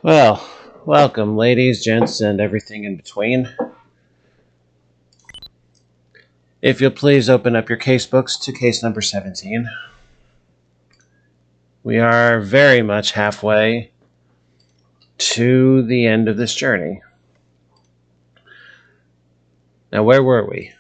Well, welcome, ladies, gents, and everything in between. If you'll please open up your casebooks to case number 17. We are very much halfway to the end of this journey. Now, where were we?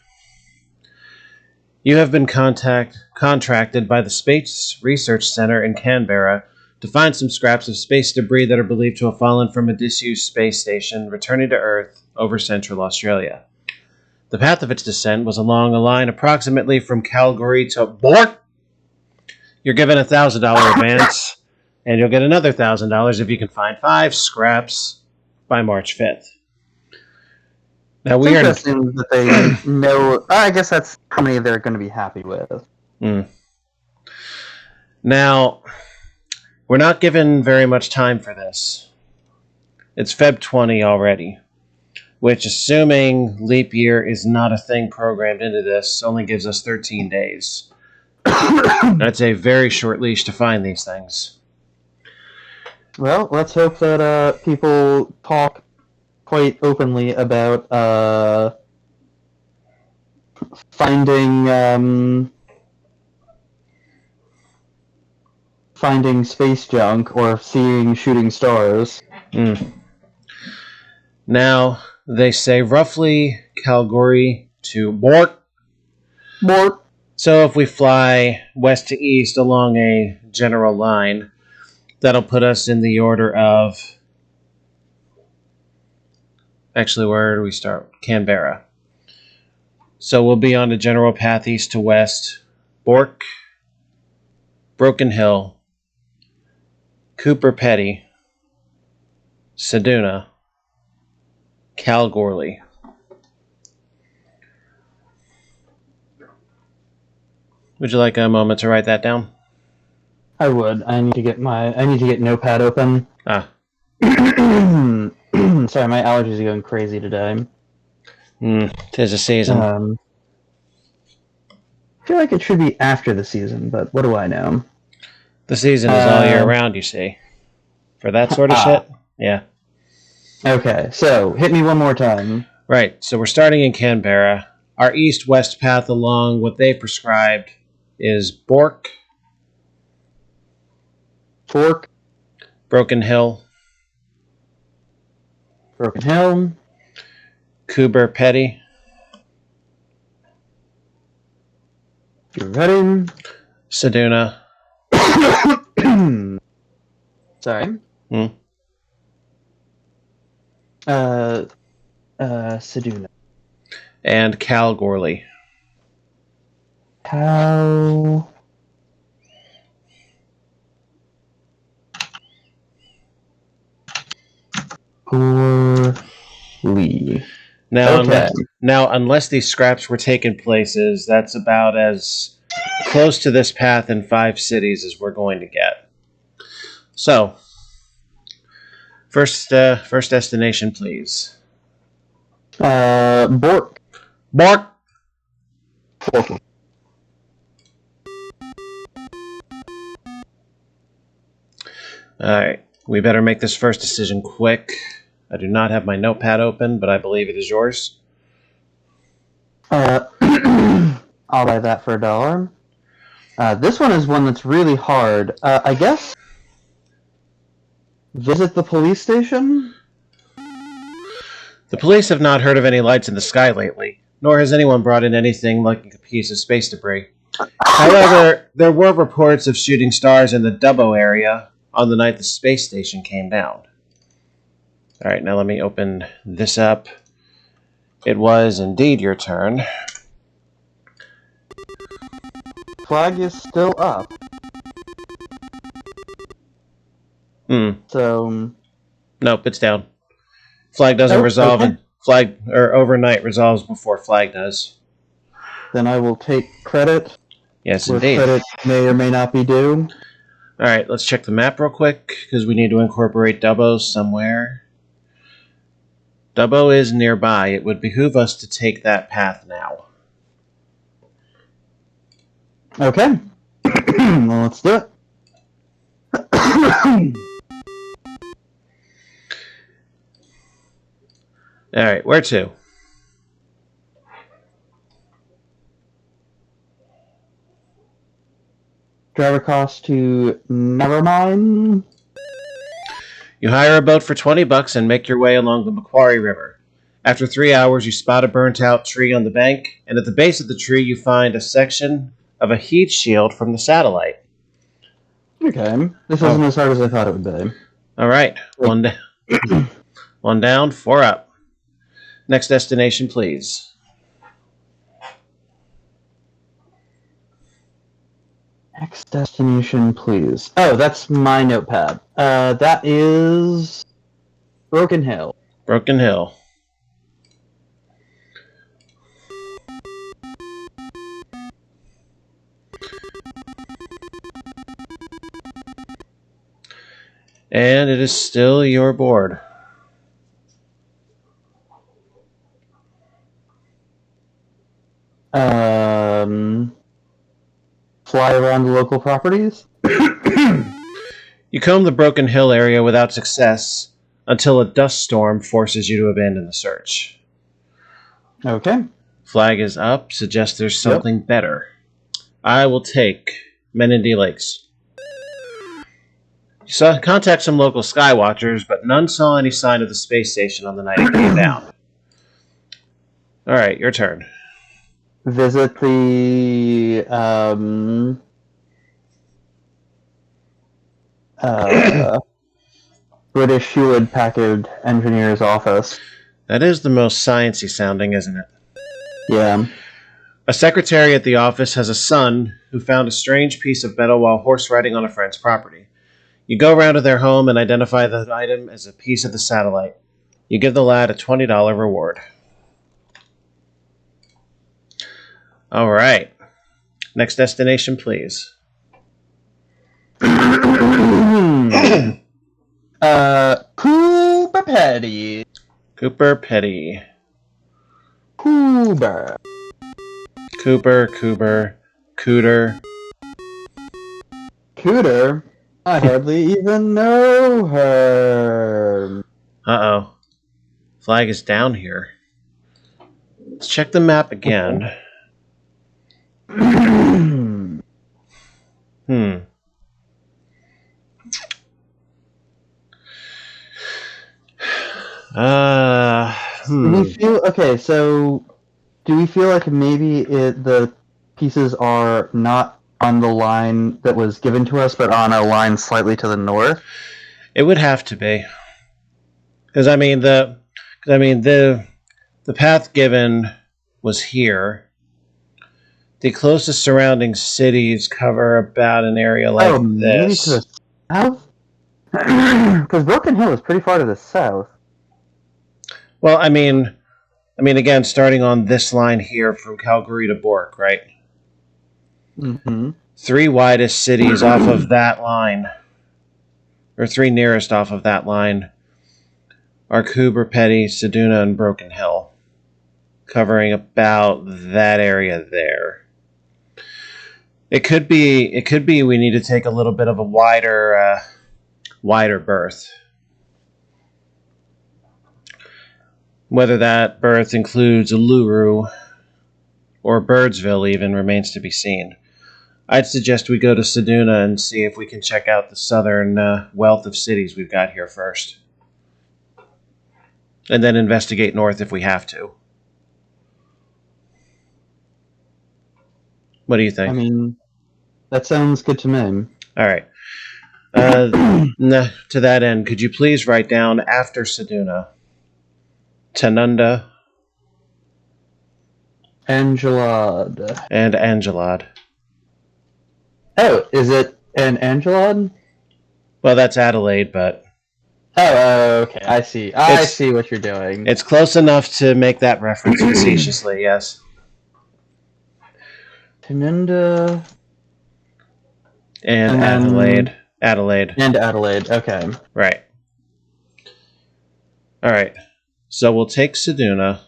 You have been contracted by the Space Research Center in Canberra to find some scraps of space debris that are believed to have fallen from a disused space station returning to Earth over central Australia. The path of its descent was along a line approximately from Calgary to Bork. You're given a $1,000 advance, and you'll get another $1,000 if you can find 5 scraps by March 5th. Now It's interesting that they know. I guess that's how many they're going to be happy with. Now, we're not given very much time for this. It's Feb 20 already, which, assuming leap year is not a thing programmed into this, only gives us 13 days. That's a very short leash to find these things. Well, let's hope that people talk quite openly about finding space junk or seeing shooting stars. Now, they say roughly Calgary to Bork. Bork. So if we fly west to east along a general line, that'll put us in the order of... Actually, where do we start? Canberra. So we'll be on a general path east to west. Bork, Broken Hill, Cooper Petty, Seduna, Kalgoorlie. Would you like a moment to write that down? I would. I need to get Notepad open. Ah. Sorry, my allergies are going crazy today. 'Tis a season. I feel like it should be after the season, but what do I know? The season is all year round, you see. For that sort of shit? Yeah. Okay, so hit me one more time. Right, so we're starting in Canberra. Our east-west path along what they prescribed is Bork, Fork, Broken Hill, Cooper Petty, you're ready. Seduna. Sorry. Seduna. And Kalgoorlie. Kalgoorlie. Now, unless these scraps were taken places, that's about as close to this path in 5 cities as we're going to get. So, first destination, please. Bork. Bork. Alright, we better make this first decision quick. I do not have my notepad open, but I believe it is yours. I'll buy that for $1. This one is one that's really hard. I guess visit the police station? The police have not heard of any lights in the sky lately, nor has anyone brought in anything like a piece of space debris. However, there were reports of shooting stars in the Dubbo area on the night the space station came down. Alright, now let me open this up. It was indeed your turn. Flag is still up. So... Nope, it's down. Flag doesn't resolve, okay. Overnight resolves before flag does. Then I will take credit. Yes, indeed. Credit may or may not be due. Alright, let's check the map real quick, because we need to incorporate Dubbo somewhere. Dubbo is nearby. It would behoove us to take that path now. Okay. Well, let's do it. All right, where to? Driver cost to Nevermind. You hire a boat for $20 and make your way along the Macquarie River. After 3 hours, you spot a burnt-out tree on the bank, and at the base of the tree, you find a section of a heat shield from the satellite. Okay, this isn't as hard as I thought it would be. All right, one down, 4 up. Next destination, please. Next destination, please. Oh, that's my notepad. That is Broken Hill. Broken Hill. And it is still your board. Fly around the local properties? You comb the Broken Hill area without success until a dust storm forces you to abandon the search. Okay. Flag is up, suggests there's something better. I will take Menindee Lakes. You contact some local sky watchers, but none saw any sign of the space station on the night it came down. Alright, your turn. Visit the British Hewlett Packard engineer's office. That is the most sciencey sounding, isn't it? Yeah. A secretary at the office has a son who found a strange piece of metal while horse riding on a friend's property. You go around to their home and identify the item as a piece of the satellite. You give the lad a $20 reward. All right. Next destination, please. Cooper Petty. Cooper Petty. Cooper. Cooter. Cooter? I hardly even know her. Uh-oh. Flag is down here. Let's check the map again. Do we feel okay? So, do we feel like maybe the pieces are not on the line that was given to us, but on a line slightly to the north? It would have to be, because the path given was here. The closest surrounding cities cover about an area like this. Maybe to the south? Because Broken Hill is pretty far to the south. Well, I mean, again, starting on this line here from Calgary to Bork, right? Mm-hmm. 3 widest cities off of that line, or 3 nearest off of that line, are Cooper Petty, Seduna, and Broken Hill, covering about that area there. It could be we need to take a little bit of a wider berth. Whether that berth includes Uluru or Birdsville even remains to be seen. I'd suggest we go to Seduna and see if we can check out the southern wealth of cities we've got here first. And then investigate north if we have to. What do you think? I mean, that sounds good to me. All right. To that end, could you please write down after Seduna, Tanunda, Angelad. and Angelad. Oh, is it an Angelad? Well, that's Adelaide, but... Oh, okay. I see. I see what you're doing. It's close enough to make that reference facetiously, yes. Tanunda... And Adelaide. Adelaide. And Adelaide, okay. Right. Alright. So we'll take Seduna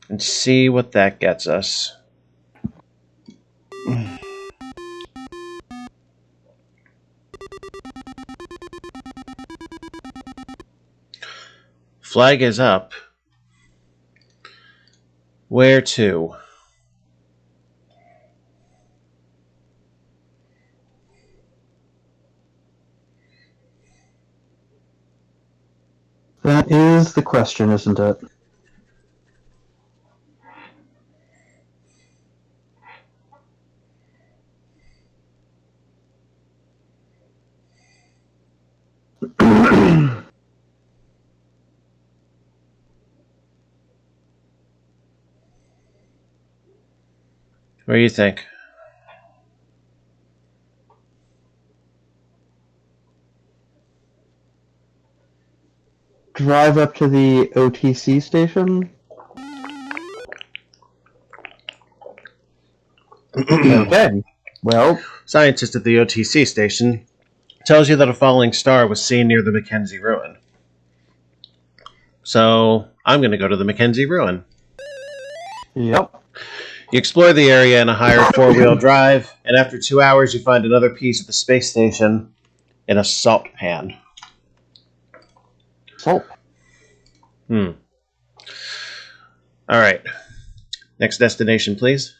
and see what that gets us. Flag is up. Where to? That is the question, isn't it? What do you think? Drive up to the OTC station? Okay. Well, Scientist at the OTC station tells you that a falling star was seen near the Mackenzie Ruin. So, I'm going to go to the Mackenzie Ruin. yep. You explore the area in a hired four-wheel drive, and after 2 hours you find another piece at the space station in a salt pan. Salt. Alright. Next destination, please.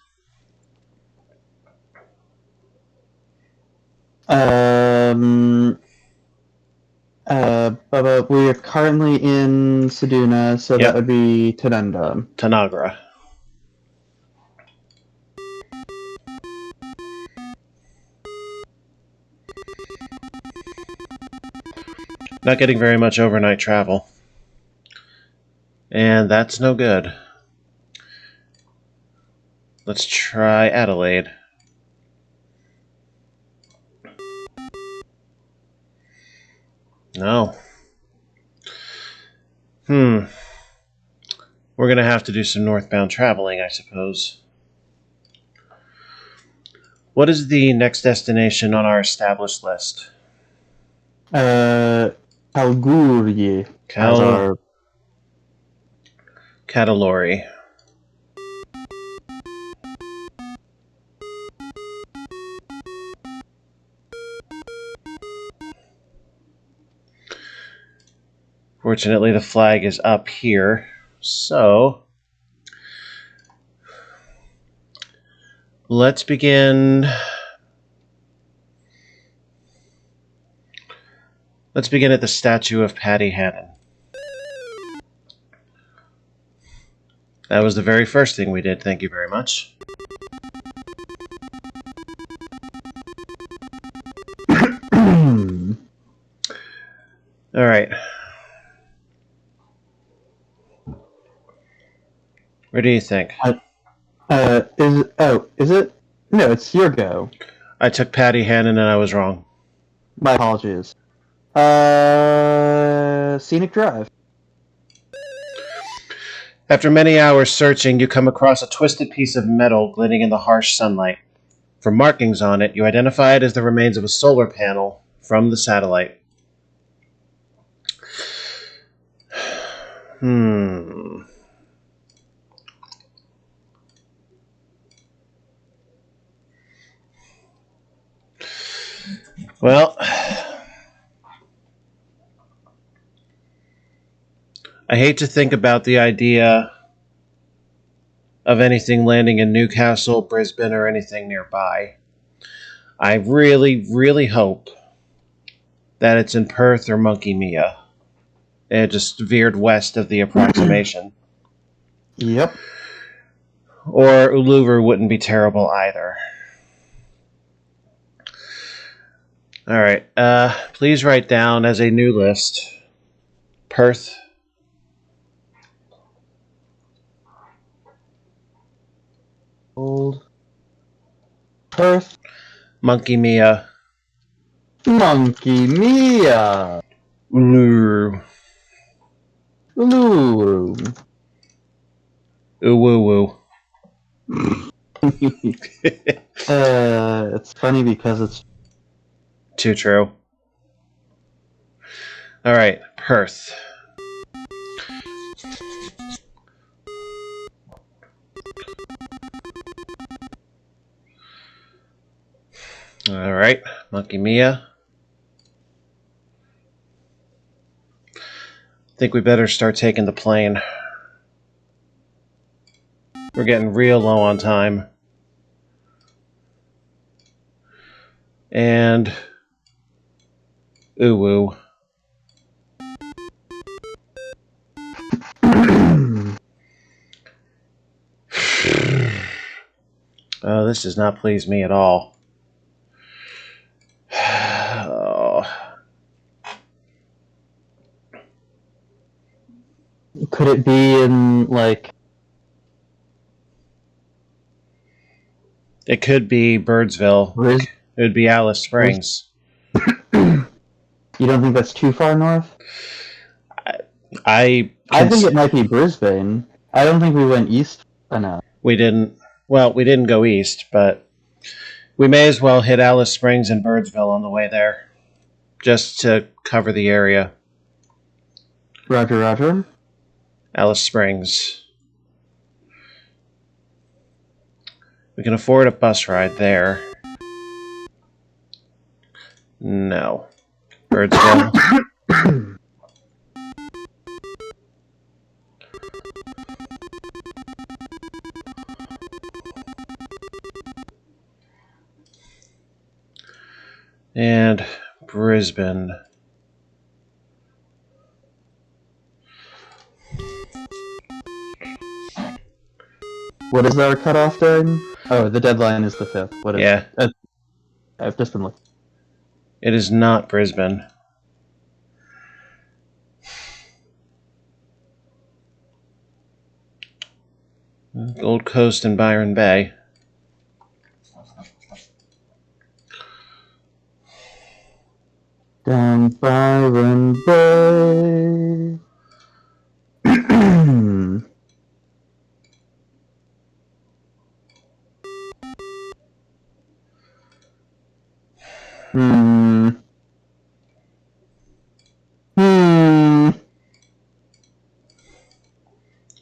We are currently in Seduna, so Yep. that would be Tanunda. Tanagra. Not getting very much overnight travel. And that's no good. Let's try Adelaide. No. We're going to have to do some northbound traveling, I suppose. What is the next destination on our established list? Kalgoorlie. Catalori. Fortunately, the flag is up here, so let's begin. Let's begin at the statue of Patty Hannon. That was the very first thing we did. Thank you very much. All right. Where do you think? Is it? No, it's your go. I took Patty Hannon and I was wrong. My apologies. Scenic Drive. After many hours searching, you come across a twisted piece of metal glinting in the harsh sunlight. From markings on it, you identify it as the remains of a solar panel from the satellite. Well, I hate to think about the idea of anything landing in Newcastle, Brisbane, or anything nearby. I really, really hope that it's in Perth or Monkey Mia. It just veered west of the approximation. Yep. Or Uluver wouldn't be terrible either. Alright, please write down as a new list Perth, Old Perth. Monkey Mia, Monkey Mia. Uluru, Uluru. Uwoo. It's funny because it's Too true. Alright, Perth. Alright, Monkey Mia. think we better start taking the plane. We're getting real low on time. And... ooh-woo. Oh, this does not please me at all. Oh. Could it be in, like... It could be Birdsville. It would be Alice Springs. You don't think that's too far north? I think it might be Brisbane. I don't think we went east enough. We didn't. Well, we didn't go east, but we may as well hit Alice Springs and Birdsville on the way there, just to cover the area. Roger, roger. Alice Springs. We can afford a bus ride there. No. Birdsville. And Brisbane. What is our cutoff date? Oh, the deadline is the 5th. What is Yeah. I've just been looking. It is not Brisbane. Gold Coast and Byron Bay. Down Byron Bay.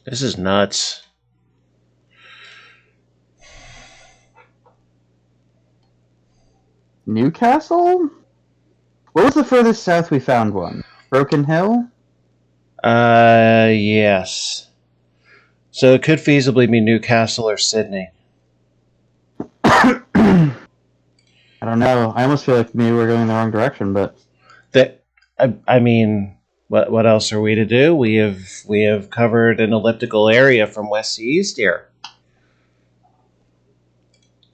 This is nuts. Newcastle? What was the furthest south we found one? Broken Hill? Yes. So it could feasibly be Newcastle or Sydney. I don't know. I almost feel like maybe we're going the wrong direction, but... I mean, what else are we to do? We have covered an elliptical area from west to east here.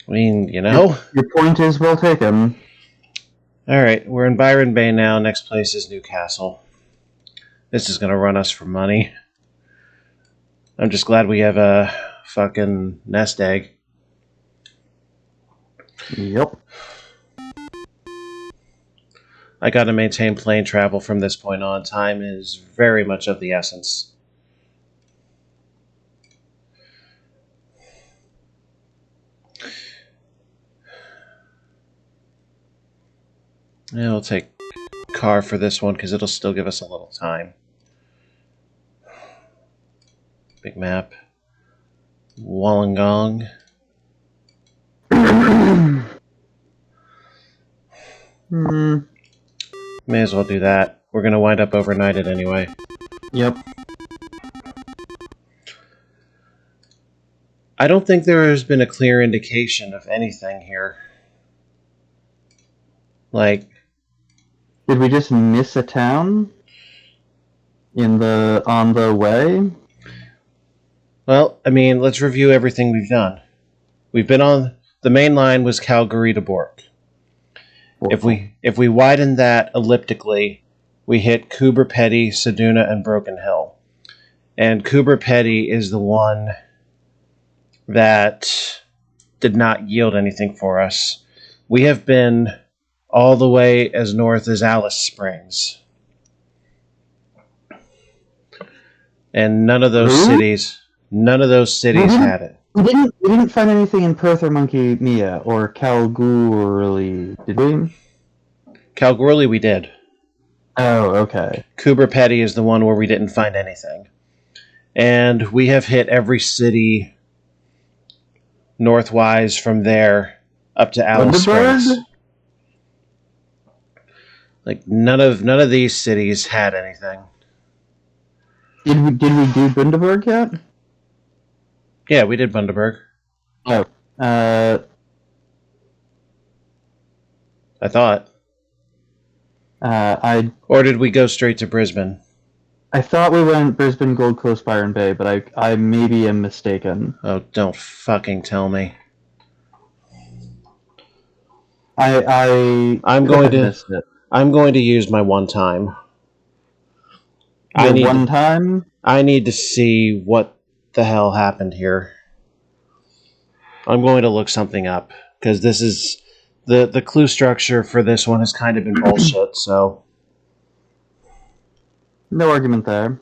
I mean, you know. Your point is well taken. All right, we're in Byron Bay now. Next place is Newcastle. This is going to run us for money. I'm just glad we have a fucking nest egg. Yep. I got to maintain plane travel from this point on. Time is very much of the essence. Yeah, we'll take car for this one because it'll still give us a little time. Big map. Wollongong. May as well do that. We're going to wind up overnighted anyway. Yep. I don't think there has been a clear indication of anything here. Like... Did we just miss a town? On the way? Well, I mean, let's review everything we've done. We've been on... The main line was Calgary to Bork. If we widen that elliptically, we hit Coober Pedy, Seduna, and Broken Hill. And Coober Pedy is the one that did not yield anything for us. We have been all the way as north as Alice Springs. And none of those cities had it. We didn't find anything in Perth or Monkey Mia or Kalgoorlie, did we? Kalgoorlie we did. Oh, okay. Coober Pedy is the one where we didn't find anything. And we have hit every city northwise from there up to Alice Springs. Like none of these cities had anything. Did we do Bundaberg yet? Yeah, we did Bundaberg. Oh. I thought. Or did we go straight to Brisbane? I thought we went Brisbane, Gold Coast, Byron Bay, but I maybe am mistaken. Oh, don't fucking tell me. I'm going to missed it. I'm going to use my one time. Time? I need to see what the hell happened here. I'm going to look something up because this is the clue structure for this one has kind of been bullshit. So no argument there.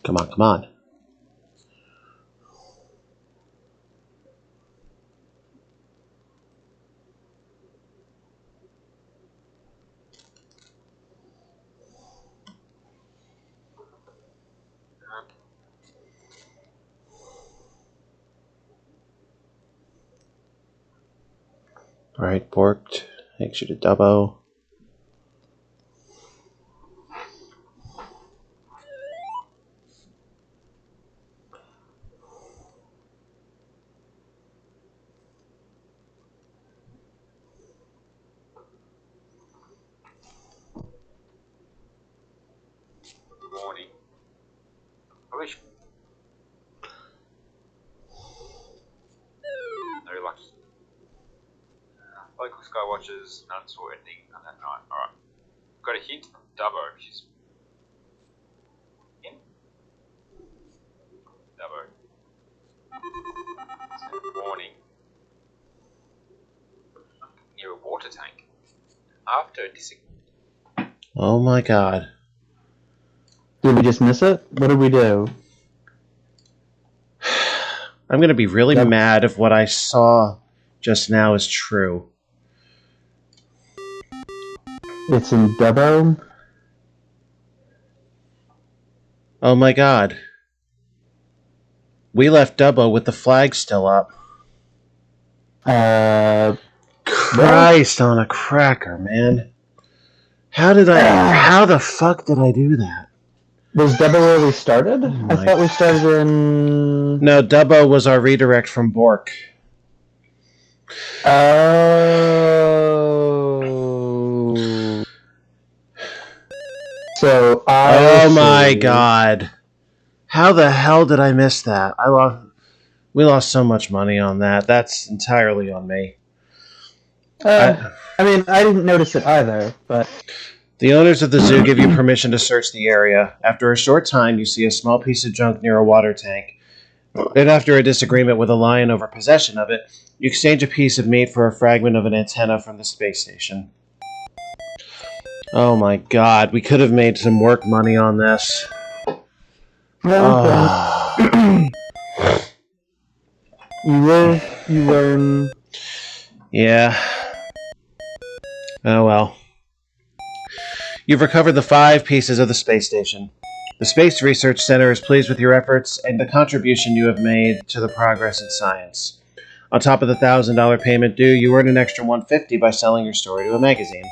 come on. All right, Borked takes you to Dubbo. Morning. No luck. Local sky watchers, none saw anything on that night. Alright. Got a hint from Dubbo, she's in. Dubbo. Warning. Near a water tank. After disagreement. Oh my god. Did we just miss it? What did we do? I'm going to be really mad if what I saw just now is true. It's in Dubbo? Oh my god. We left Dubbo with the flag still up. Christ on a cracker, man. How the fuck did I do that? Was Dubbo where we started? I thought we started in... No, Dubbo was our redirect from Bork. Oh. So Oh my god. How the hell did I miss that? We lost so much money on that. That's entirely on me. I mean, I didn't notice it either, but... The owners of the zoo give you permission to search the area. After a short time, you see a small piece of junk near a water tank. Then after a disagreement with a lion over possession of it, you exchange a piece of meat for a fragment of an antenna from the space station. Oh my god, we could have made some work money on this. You live, you learn. Yeah. Oh well. You've recovered the 5 pieces of the space station. The Space Research Center is pleased with your efforts and the contribution you have made to the progress in science. On top of the $1,000 payment due, you earn an extra $150 by selling your story to a magazine.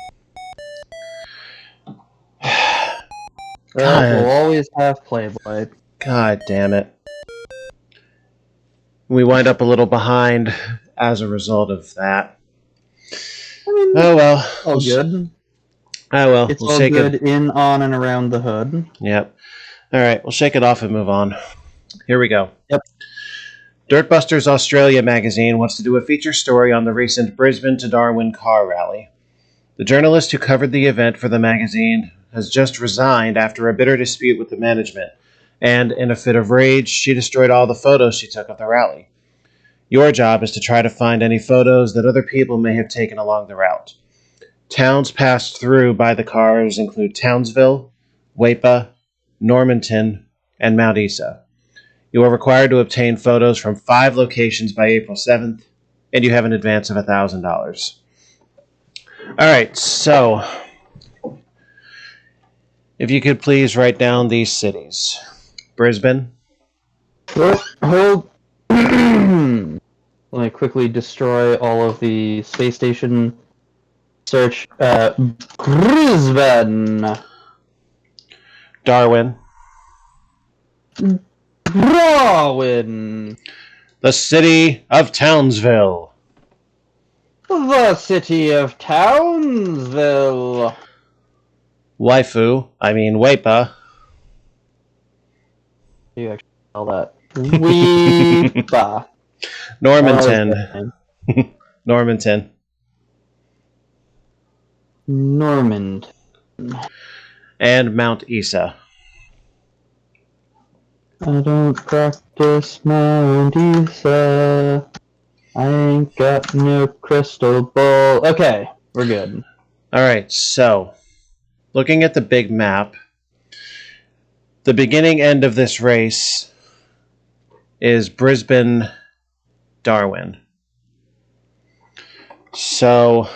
We'll always have Playboy. God damn it. We wind up a little behind as a result of that. I mean, oh well. All good. Oh well. It's all good in, on, and around the hood. Yep. Alright, we'll shake it off and move on. Here we go. Yep. Dirtbusters Australia magazine wants to do a feature story on the recent Brisbane to Darwin car rally. The journalist who covered the event for the magazine has just resigned after a bitter dispute with the management, and in a fit of rage, she destroyed all the photos she took of the rally. Your job is to try to find any photos that other people may have taken along the route. Towns passed through by the cars include Townsville, Weipa, Normanton, and Mount Isa. You are required to obtain photos from 5 locations by April 7th, and you have an advance of $1,000. Alright, so if you could please write down these cities. Brisbane, Hold. Let me quickly destroy all of the space station search. Brisbane. Darwin. Darwin. The city of Townsville. The city of Townsville. Waifu. I mean, Waipa. You actually spell that. Weepa. Normanton. Normanton. Normand. And Mount Isa. I don't practice Mount Isa. I ain't got no crystal ball. Okay, we're good. Alright, so, looking at the big map, the beginning end of this race is Brisbane, Darwin. So,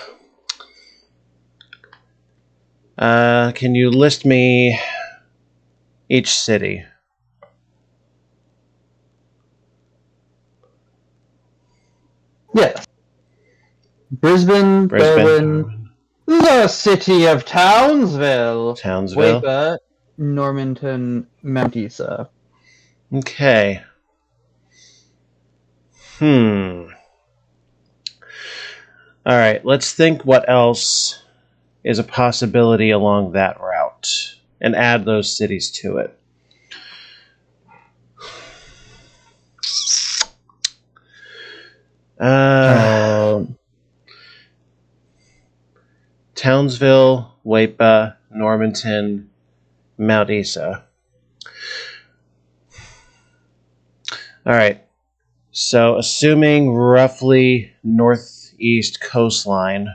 can you list me each city? Yes. Brisbane, Darwin, the city of Townsville. Townsville. Waipa, Normanton, Mount Isa. Okay. Alright, let's think what else is a possibility along that route and add those cities to it. Townsville, Waipa, Normanton, Mount Isa. Alright, so assuming roughly northeast coastline,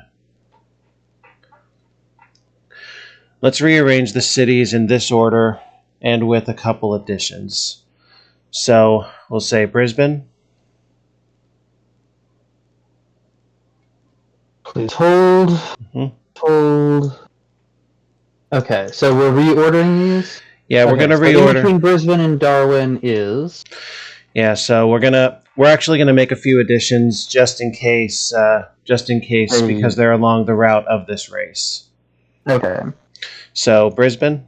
let's rearrange the cities in this order and with a couple additions. So we'll say Brisbane. Please hold. Hold. Okay, so we're reordering these? Yeah, we're gonna so reorder. In between Brisbane and Darwin is... Yeah, so we're actually gonna make a few additions just in case because they're along the route of this race. Okay. So Brisbane.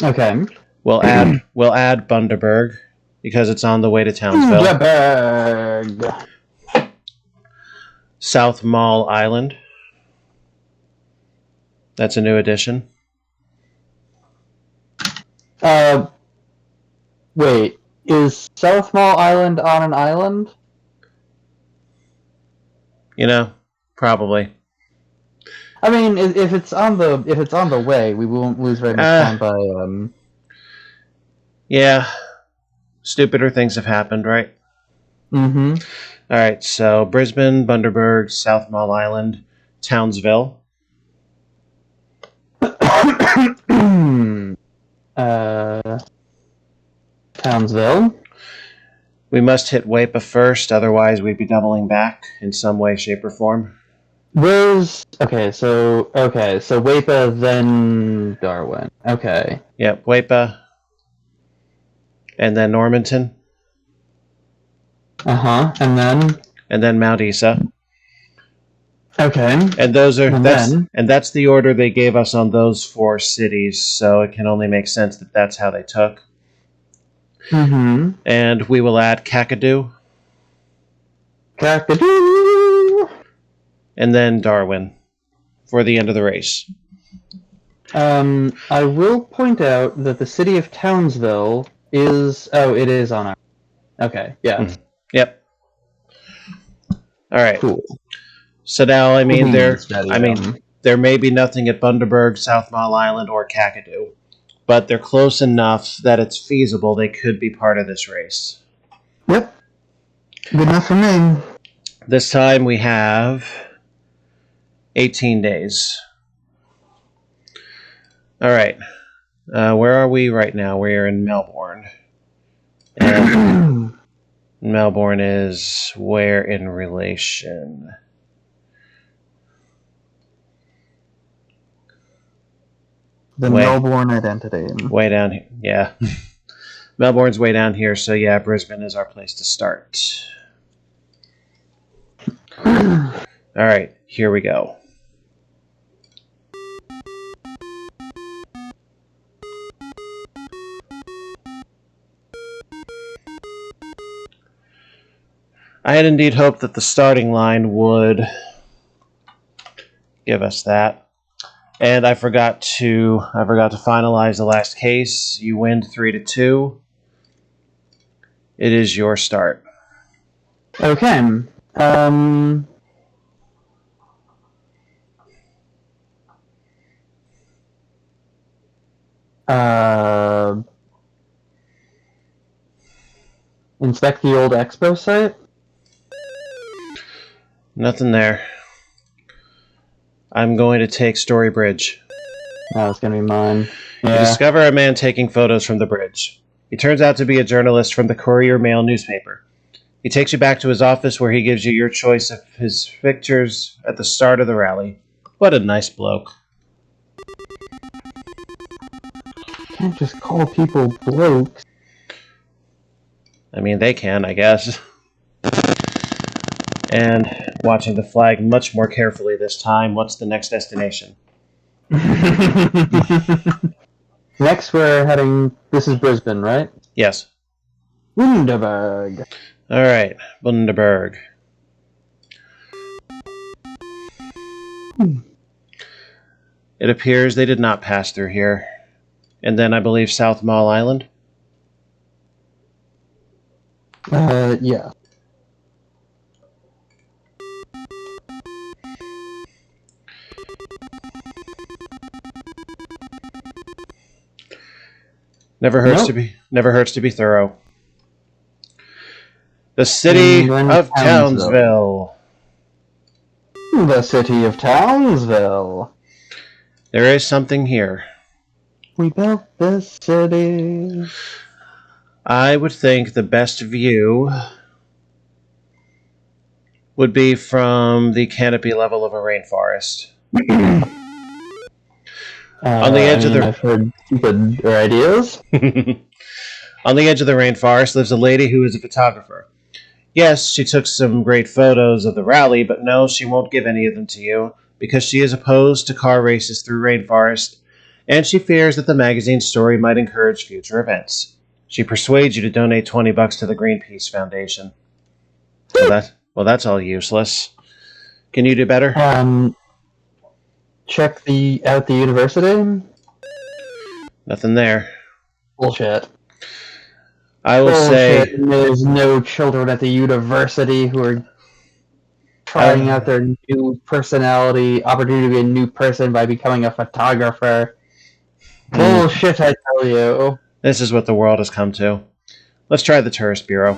Okay. We'll add Bundaberg because it's on the way to Townsville. Bundaberg. South Mall Island. That's a new addition. Wait, is South Mall Island on an island? You know, probably. I mean, if it's on the way, we won't lose very much time by Yeah, stupider things have happened, right? Mm-hmm. All right, so Brisbane, Bundaberg, South Mall Island, Townsville. Townsville. We must hit Waipa first, otherwise we'd be doubling back in some way, shape, or form. Okay, so Waipa, then Darwin. Okay. Yep, Waipa. And then Normanton. And then Mount Isa. Okay. And that's the order they gave us on those 4 cities, so it can only make sense that that's how they took. Mm-hmm. And we will add Kakadu. And then Darwin for the end of the race. I will point out that the city of Townsville is... Oh, it is on our... Okay, yeah. Mm-hmm. Yep. All right. Cool. So now, there may be nothing at Bundaberg, South Mall Island, or Kakadu, but they're close enough that it's feasible they could be part of this race. Yep. Good enough for me. This time we have 18 days. All right. Where are we right now? We're in Melbourne. And Melbourne is where in relation? The Melbourne identity. Way down here. Yeah. Melbourne's way down here, so yeah, Brisbane is our place to start. Alright, here we go. I had indeed hoped that the starting line would give us that. And I forgot to finalize the last case. You win 3-2. It is your start. Okay. Inspect the old expo site? Nothing there. I'm going to take Story Bridge. Oh, it's gonna be mine. You Yeah. discover a man taking photos from the bridge. He turns out to be a journalist from the Courier Mail newspaper. He takes you back to his office where he gives you your choice of his pictures at the start of the rally. What a nice bloke. Can't just call people blokes. I mean, they can, I guess. And watching the flag much more carefully this time, what's the next destination? Next, we're heading. This is Brisbane, right? Yes. Bundaberg. Alright, Bundaberg. It appears they did not pass through here. And then I believe South Mall Island? Yeah. Never hurts to be thorough. The city of Townsville. The city of Townsville. There is something here. We built this city. I would think the best view would be from the canopy level of a rainforest. On the edge of the I've heard stupid ideas. On the edge of the rainforest lives a lady who is a photographer. Yes, she took some great photos of the rally, but no, she won't give any of them to you because she is opposed to car races through rainforest, and she fears that the magazine's story might encourage future events. She persuades you to donate $20 to the Greenpeace Foundation. Well, that's all useless. Can you do better? Check out the university. Nothing there. Bullshit. I will say there's no children at the university who are trying out their new personality, opportunity to be a new person by becoming a photographer. Bullshit, I tell you. This is what the world has come to. Let's try the tourist bureau.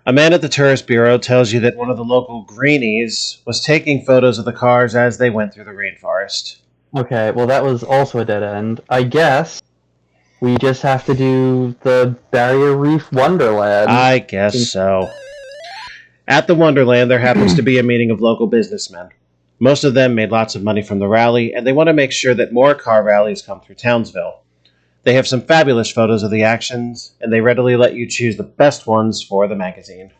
A man at the tourist bureau tells you that one of the local greenies was taking photos of the cars as they went through the rainforest. Okay, well that was also a dead end. I guess we just have to do the Barrier Reef Wonderland. I guess so. At the Wonderland, there happens to be a meeting of local businessmen. Most of them made lots of money from the rally, and they want to make sure that more car rallies come through Townsville. They have some fabulous photos of the actions, and they readily let you choose the best ones for the magazine.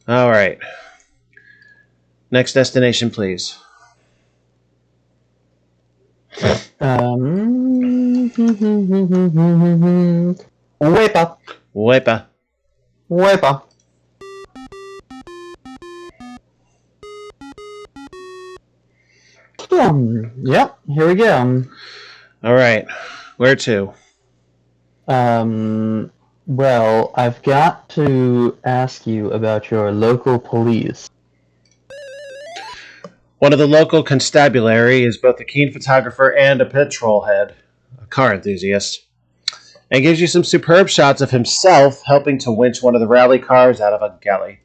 All right. Next destination, please. Wepa. Wepa. Wepa. Yep, here we go. All right. Where to? Well, I've got to ask you about your local police. One of the local constabulary is both a keen photographer and a patrol head, a car enthusiast, and gives you some superb shots of himself helping to winch one of the rally cars out of a galley.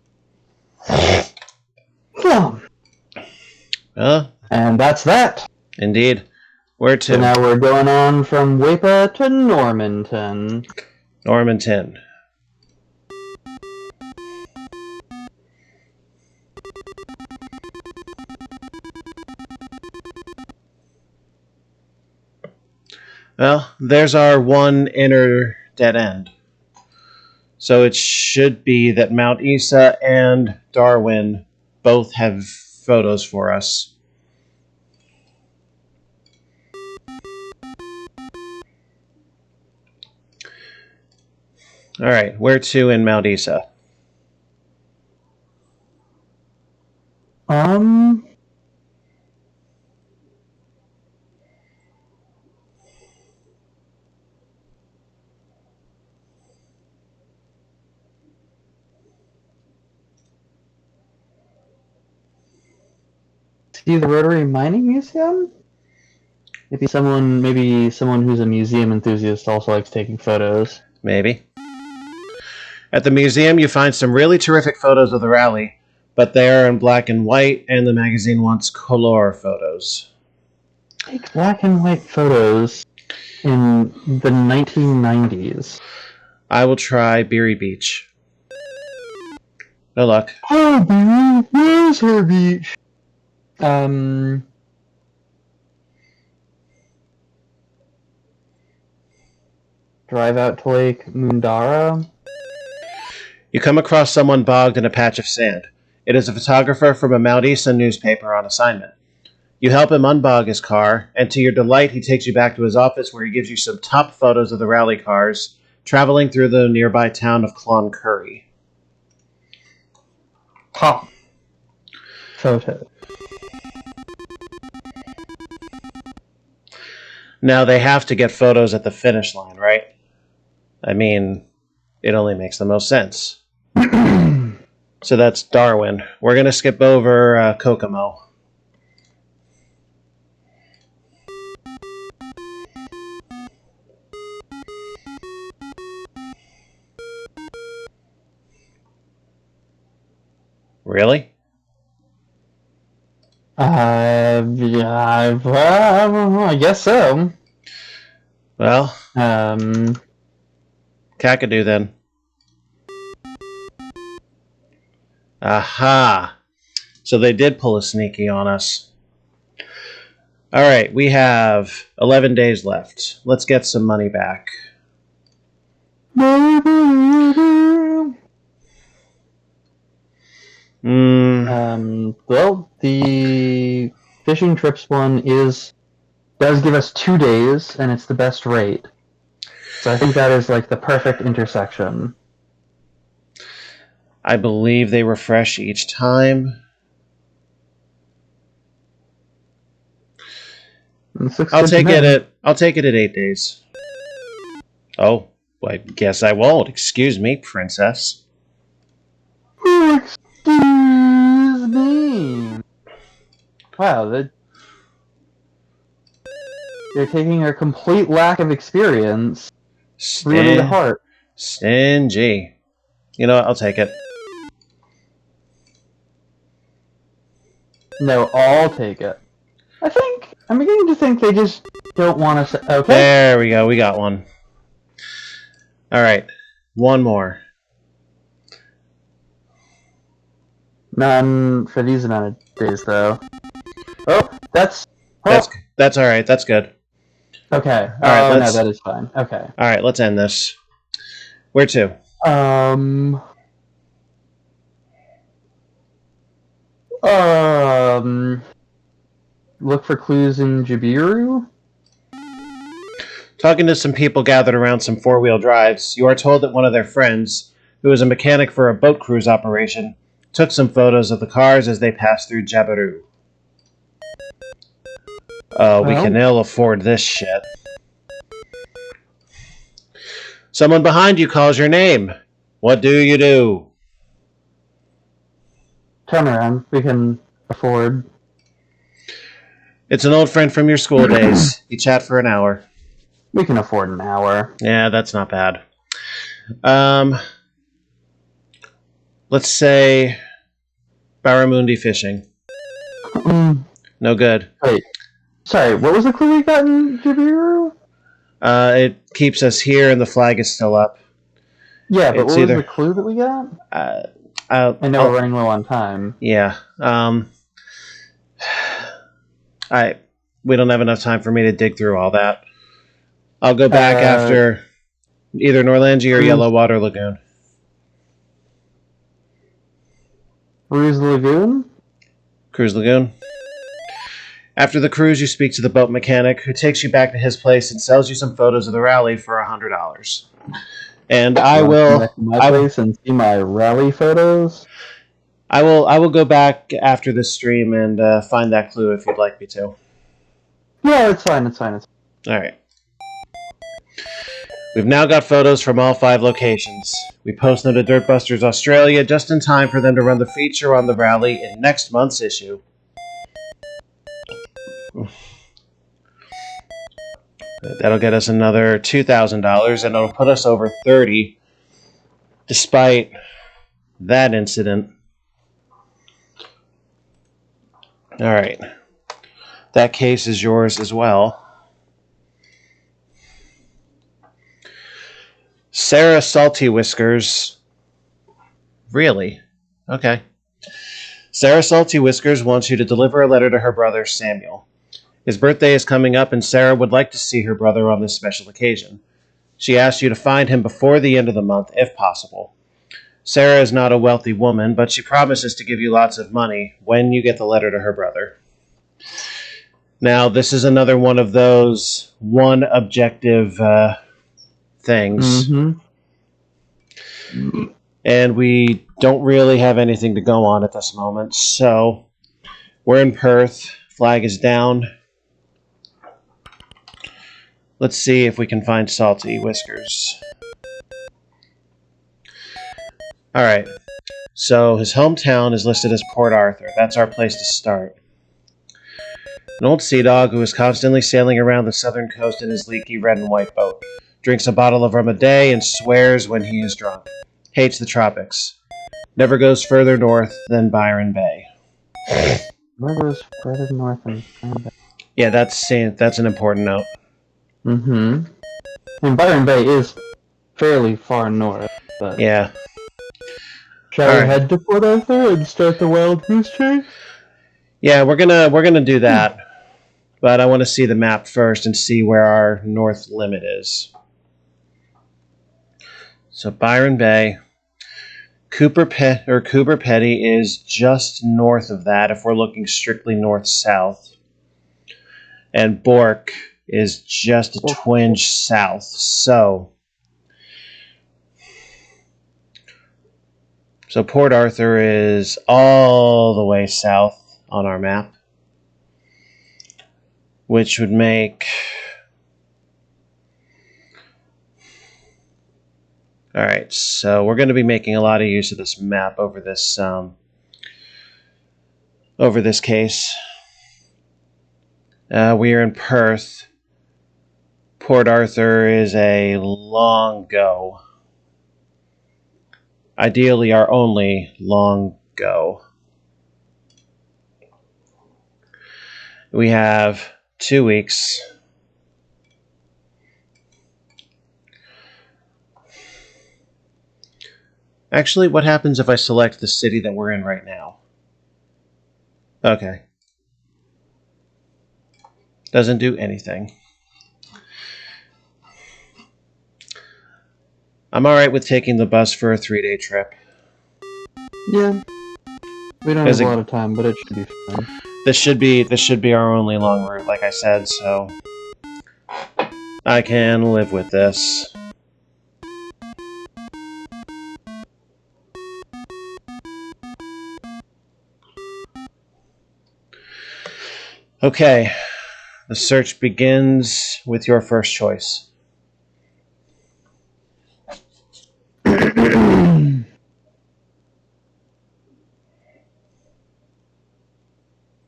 And that's that. Indeed. Where to? So now we're going on from Wepa to Normanton. Normanton. Well, there's our one inner dead end. So it should be that Mount Isa and Darwin both have photos for us. All right, where to in Mount Isa? See the Rotary Mining Museum? Maybe someone who's a museum enthusiast also likes taking photos. Maybe. At the museum, you find some really terrific photos of the rally, but they are in black and white, and the magazine wants color photos. Take black and white photos in the 1990s. I will try Beery Beach. Good luck. Oh, Beery, where's her beach? Drive out to Lake Mundara. You come across someone bogged in a patch of sand. It is a photographer from a Mount Isa newspaper on assignment. You help him unbog his car, and to your delight, he takes you back to his office where he gives you some top photos of the rally cars traveling through the nearby town of Cloncurry. Top photo. Now, they have to get photos at the finish line, right? I mean, it only makes the most sense. So that's Darwin. We're going to skip over Kokomo. Really? Yeah, I guess so. Well, Kakadu then. Aha! So they did pull a sneaky on us. Alright, we have 11 days left. Let's get some money back. Well, the fishing trips one does give us 2 days, and it's the best rate. So I think that is like the perfect intersection. I believe they refresh each time. I'll take it at 8 days. Oh, I guess I won't. Excuse me, princess. Excuse me. Wow, they're taking our complete lack of experience really to heart. Stingy. You know what? I'll take it. No, I'll take it. I'm beginning to think they just don't want us. Okay. There we go. We got one. All right. One more. None for these amount of days, though. Oh, that's all right. That's good. Okay. All right. No, that is fine. Okay. All right. Let's end this. Where to? Look for clues in Jabiru? Talking to some people gathered around some four-wheel drives, you are told that one of their friends, who is a mechanic for a boat cruise operation, took some photos of the cars as they passed through Jabiru. We can ill afford this shit. Someone behind you calls your name. What do you do? Turn around. We can afford. It's an old friend from your school days. You chat for an hour. We can afford an hour. Yeah, that's not bad. Let's say Barramundi fishing. No good. Wait. Sorry, what was the clue we got in Jabiru? It keeps us here and the flag is still up. Yeah, but what was the clue that we got? I know we're running low on time. Yeah. We don't have enough time for me to dig through all that. I'll go back after either Norlangi or Yellow Water Lagoon. Cruise Lagoon? Cruise Lagoon. After the cruise, you speak to the boat mechanic, who takes you back to his place and sells you some photos of the rally for $100. And I will back to my place and see my rally photos. I will go back after this stream and find that clue if you'd like me to. Yeah, it's fine. All right. We've now got photos from all 5 locations. We post them to Dirtbusters Australia just in time for them to run the feature on the rally in next month's issue. That'll get us another $2,000, and it'll put us over 30, despite that incident. All right. That case is yours as well. Sarah Salty Whiskers. Really? Okay. Sarah Salty Whiskers wants you to deliver a letter to her brother, Samuel. His birthday is coming up, and Sarah would like to see her brother on this special occasion. She asks you to find him before the end of the month, if possible. Sarah is not a wealthy woman, but she promises to give you lots of money when you get the letter to her brother. Now, this is another one of those one objective things. Mm-hmm. And we don't really have anything to go on at this moment. So, we're in Perth. Flag is down. Let's see if we can find Salty Whiskers. Alright. So, his hometown is listed as Port Arthur. That's our place to start. An old sea dog who is constantly sailing around the southern coast in his leaky red and white boat. Drinks a bottle of rum a day and swears when he is drunk. Hates the tropics. Never goes further north than Byron Bay. Where goes further north than Byron Bay? Yeah, that's an important note. Mm-hmm. And Byron Bay is fairly far north, but... Yeah. Shall we head to Port Arthur and start the wild goose chase? Yeah, we're gonna do that. But I want to see the map first and see where our north limit is. So Byron Bay. Cooper Petty is just north of that if we're looking strictly north-south. And Bork is just a twinge south. So Port Arthur is all the way south on our map, which would make... Alright, so we're going to be making a lot of use of this map over this case. We are in Perth. Port Arthur is a long go. Ideally, our only long go. We have 2 weeks. Actually, what happens if I select the city that we're in right now? Okay. Doesn't do anything. I'm alright with taking the bus for a 3-day trip. Yeah. We don't have a lot of time, but it should be fun. This should be our only long route, like I said, so I can live with this. Okay, the search begins with your first choice.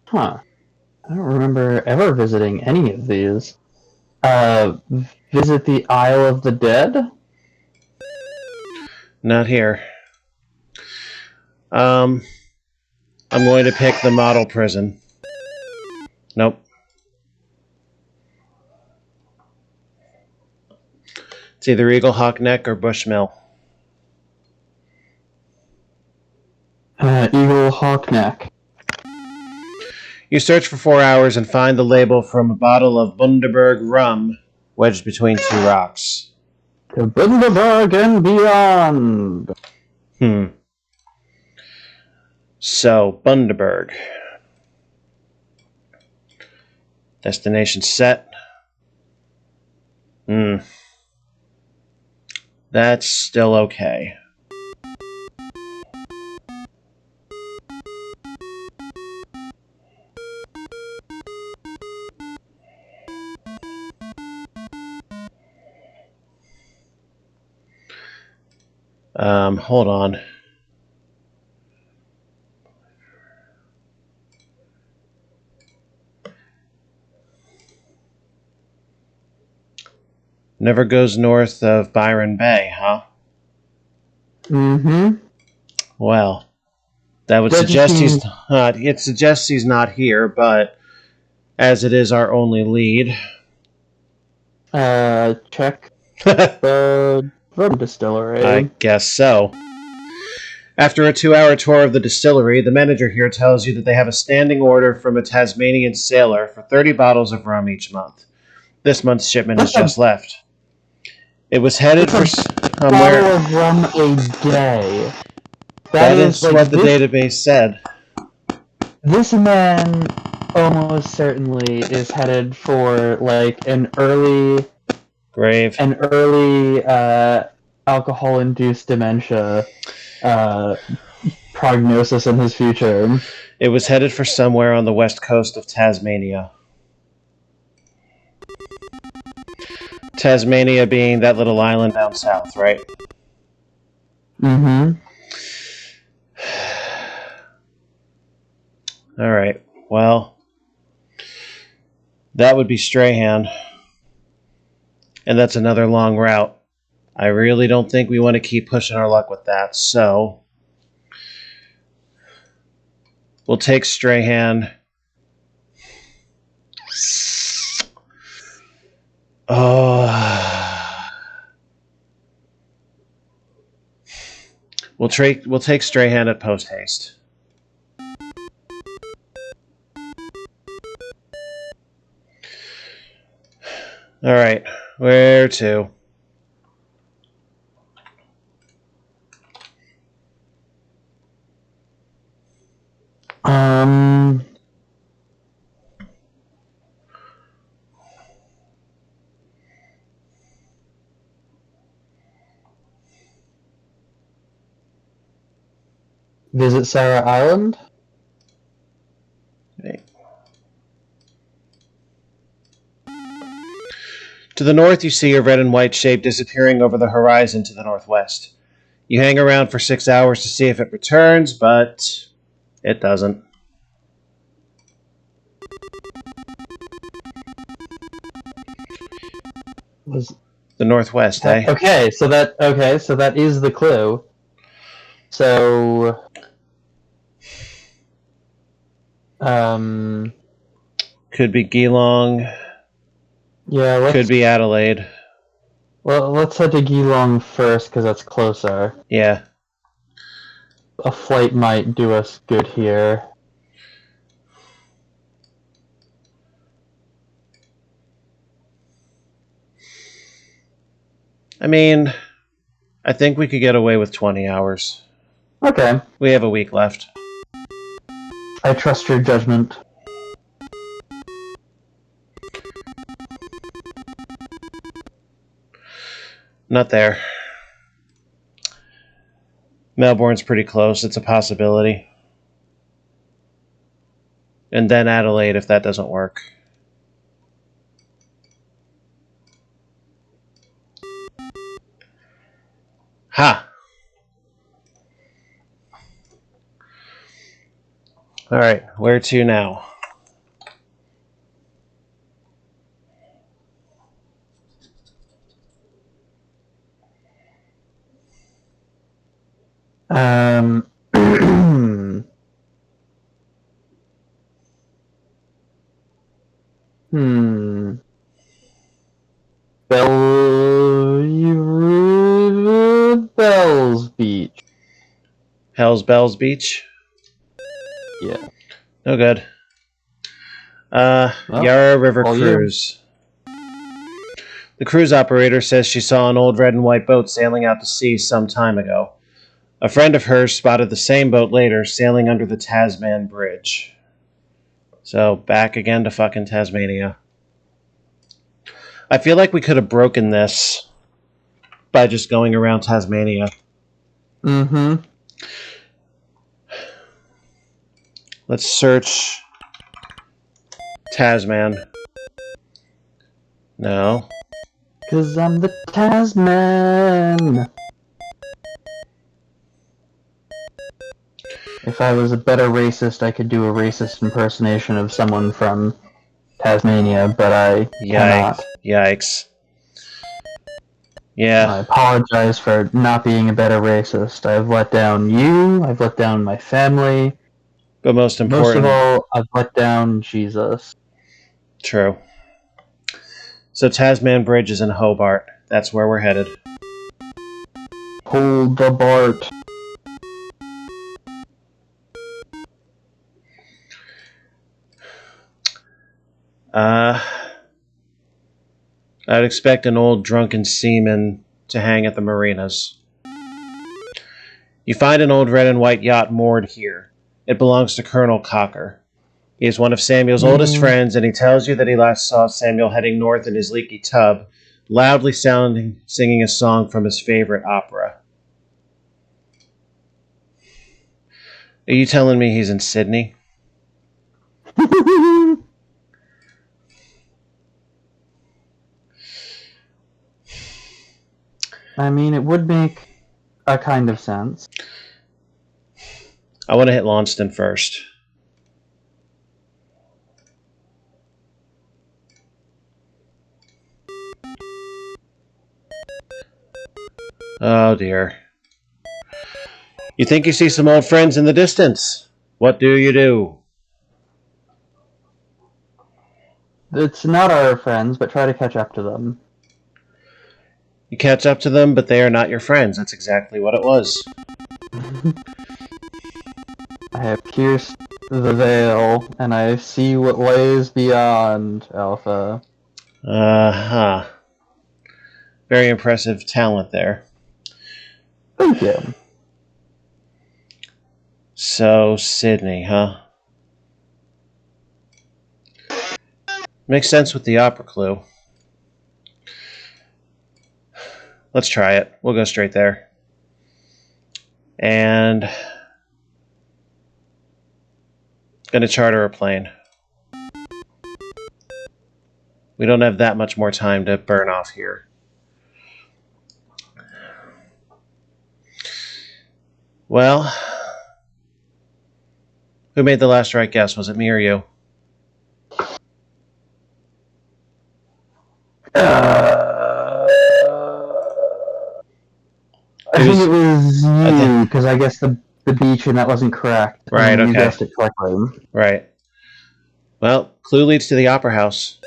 Huh. I don't remember ever visiting any of these. Visit the Isle of the Dead? Not here. I'm going to pick the model prison. Nope. It's either Eagle Hawk Neck or Bushmill. Eagle Hawk Neck. You search for 4 hours and find the label from a bottle of Bundaberg rum wedged between two rocks. To Bundaberg and beyond. So, Bundaberg. Destination set. That's still okay. Hold on. Never goes north of Byron Bay, huh? Mm-hmm. Well, that would suggest he's not. It suggests he's not here, but as it is our only lead, check the rum distillery. I guess so. After a 2-hour tour of the distillery, the manager here tells you that they have a standing order from a Tasmanian sailor for 30 bottles of rum each month. This month's shipment has just left. It was headed for somewhere. Bottle of rum a day. That is like what the database said. This man almost certainly is headed for like an early alcohol-induced dementia prognosis in his future. It was headed for somewhere on the west coast of Tasmania. Tasmania being that little island down south, right? Mm-hmm. All right. Well, that would be Strahan. And that's another long route. I really don't think we want to keep pushing our luck with that, so we'll take Strahan. We'll take Strahan at post haste. All right, where to? Visit Sarah Island? Okay. To the north, you see a red and white shape disappearing over the horizon to the northwest. You hang around for 6 hours to see if it returns, but it doesn't. The northwest, eh? Okay, so that is the clue. So, could be Geelong. Yeah, could be Adelaide. Well, let's head to Geelong first because that's closer. Yeah. A flight might do us good here. I mean, I think we could get away with 20 hours. Okay. We have a week left. I trust your judgment. Not there. Melbourne's pretty close. It's a possibility. And then Adelaide if that doesn't work. Ha! Alright, where to now? Bells Beach. Hell's Bells Beach? Yeah. No good. Yarra River Cruise. The cruise operator says she saw an old red and white boat sailing out to sea some time ago. A friend of hers spotted the same boat later sailing under the Tasman Bridge. So, back again to fucking Tasmania. I feel like we could have broken this by just going around Tasmania. Mm-hmm. Let's search Tasman. No. 'Cause I'm the Tasman. If I was a better racist, I could do a racist impersonation of someone from Tasmania, but I cannot. Yikes. Yeah. I apologize for not being a better racist. I've let down you, I've let down my family. But most Most important... of all, I've let down Jesus. True. So Tasman Bridge is in Hobart. That's where we're headed. Hold the Bart. I'd expect an old drunken seaman to hang at the marinas. You find an old red and white yacht moored here. It belongs to Colonel Cocker. He is one of Samuel's oldest friends, and he tells you that he last saw Samuel heading north in his leaky tub, loudly singing a song from his favorite opera. Are you telling me he's in Sydney? I mean, it would make a kind of sense. I want to hit Launceston first. Oh dear. You think you see some old friends in the distance? What do you do? It's not our friends, but try to catch up to them. You catch up to them, but they are not your friends. That's exactly what it was. I have pierced the veil, and I see what lays beyond, Alpha. Uh-huh. Very impressive talent there. Thank you. So, Sydney, huh? Makes sense with the opera clue. Let's try it. We'll go straight there. And... gonna charter a plane. We don't have that much more time to burn off here. Well... who made the last right guess? Was it me or you? I think it was you, because I guessed the beach and that wasn't correct. Right, and okay. You guessed it correctly. Right. Well, clue leads to the Opera House.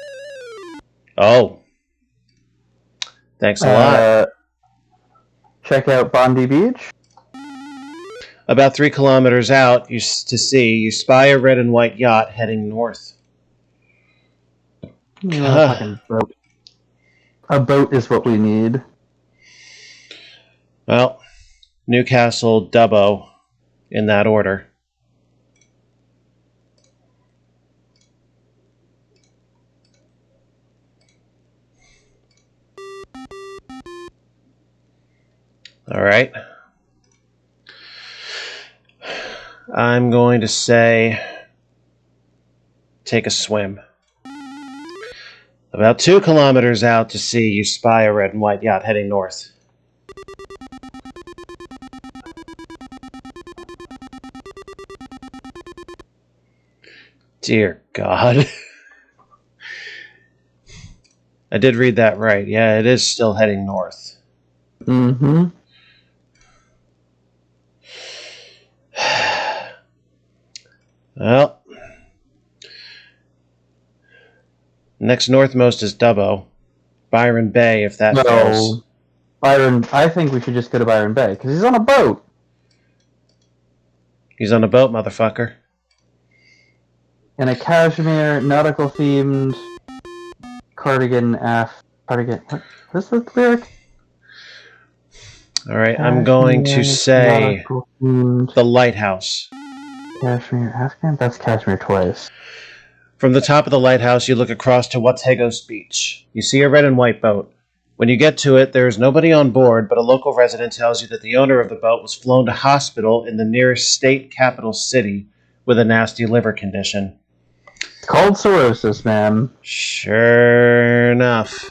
Oh. Thanks a lot. Check out Bondi Beach. About 3 kilometers out, you spy a red and white yacht heading north. Fucking boat. A boat is what we need. Well, Newcastle, Dubbo, in that order. All right. I'm going to say take a swim. About 2 kilometers out to sea, you spy a red and white yacht heading north. Dear God. I did read that right. Yeah, it is still heading north. Mm-hmm. Well, next northmost is Dubbo. Byron Bay, if that fills. Byron, I think we should just go to Byron Bay, because he's on a boat. He's on a boat, motherfucker. In a cashmere, nautical-themed cardigan aft Hard to get. What's the lyric? All right, I'm going to say the the lighthouse. Cashmere Afghan? That's Cashmere twice. From the top of the lighthouse, you look across to Wategos Beach. You see a red and white boat. When you get to it, there is nobody on board, but a local resident tells you that the owner of the boat was flown to hospital in the nearest state capital city with a nasty liver condition. Cold cirrhosis, man. Sure enough.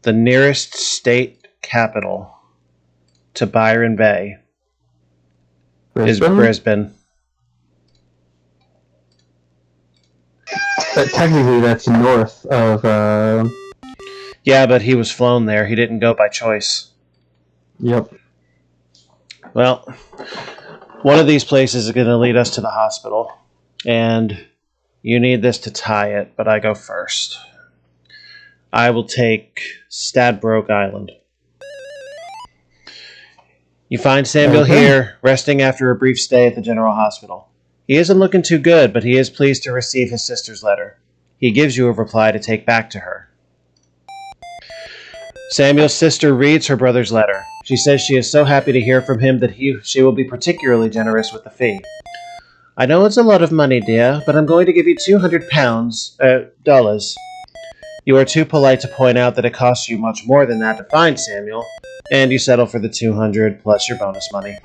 The nearest state capital to Byron Bay is Brisbane. But technically, that's north of. Yeah, but he was flown there. He didn't go by choice. Yep. Well, one of these places is going to lead us to the hospital, and you need this to tie it, but I go first. I will take Stadbroke Island. You find Samuel here, resting after a brief stay at the General Hospital. He isn't looking too good, but he is pleased to receive his sister's letter. He gives you a reply to take back to her. Samuel's sister reads her brother's letter. She says she is so happy to hear from him that she will be particularly generous with the fee. I know it's a lot of money, dear, but I'm going to give you $200. You are too polite to point out that it costs you much more than that to find Samuel, and you settle for the $200 plus your bonus money.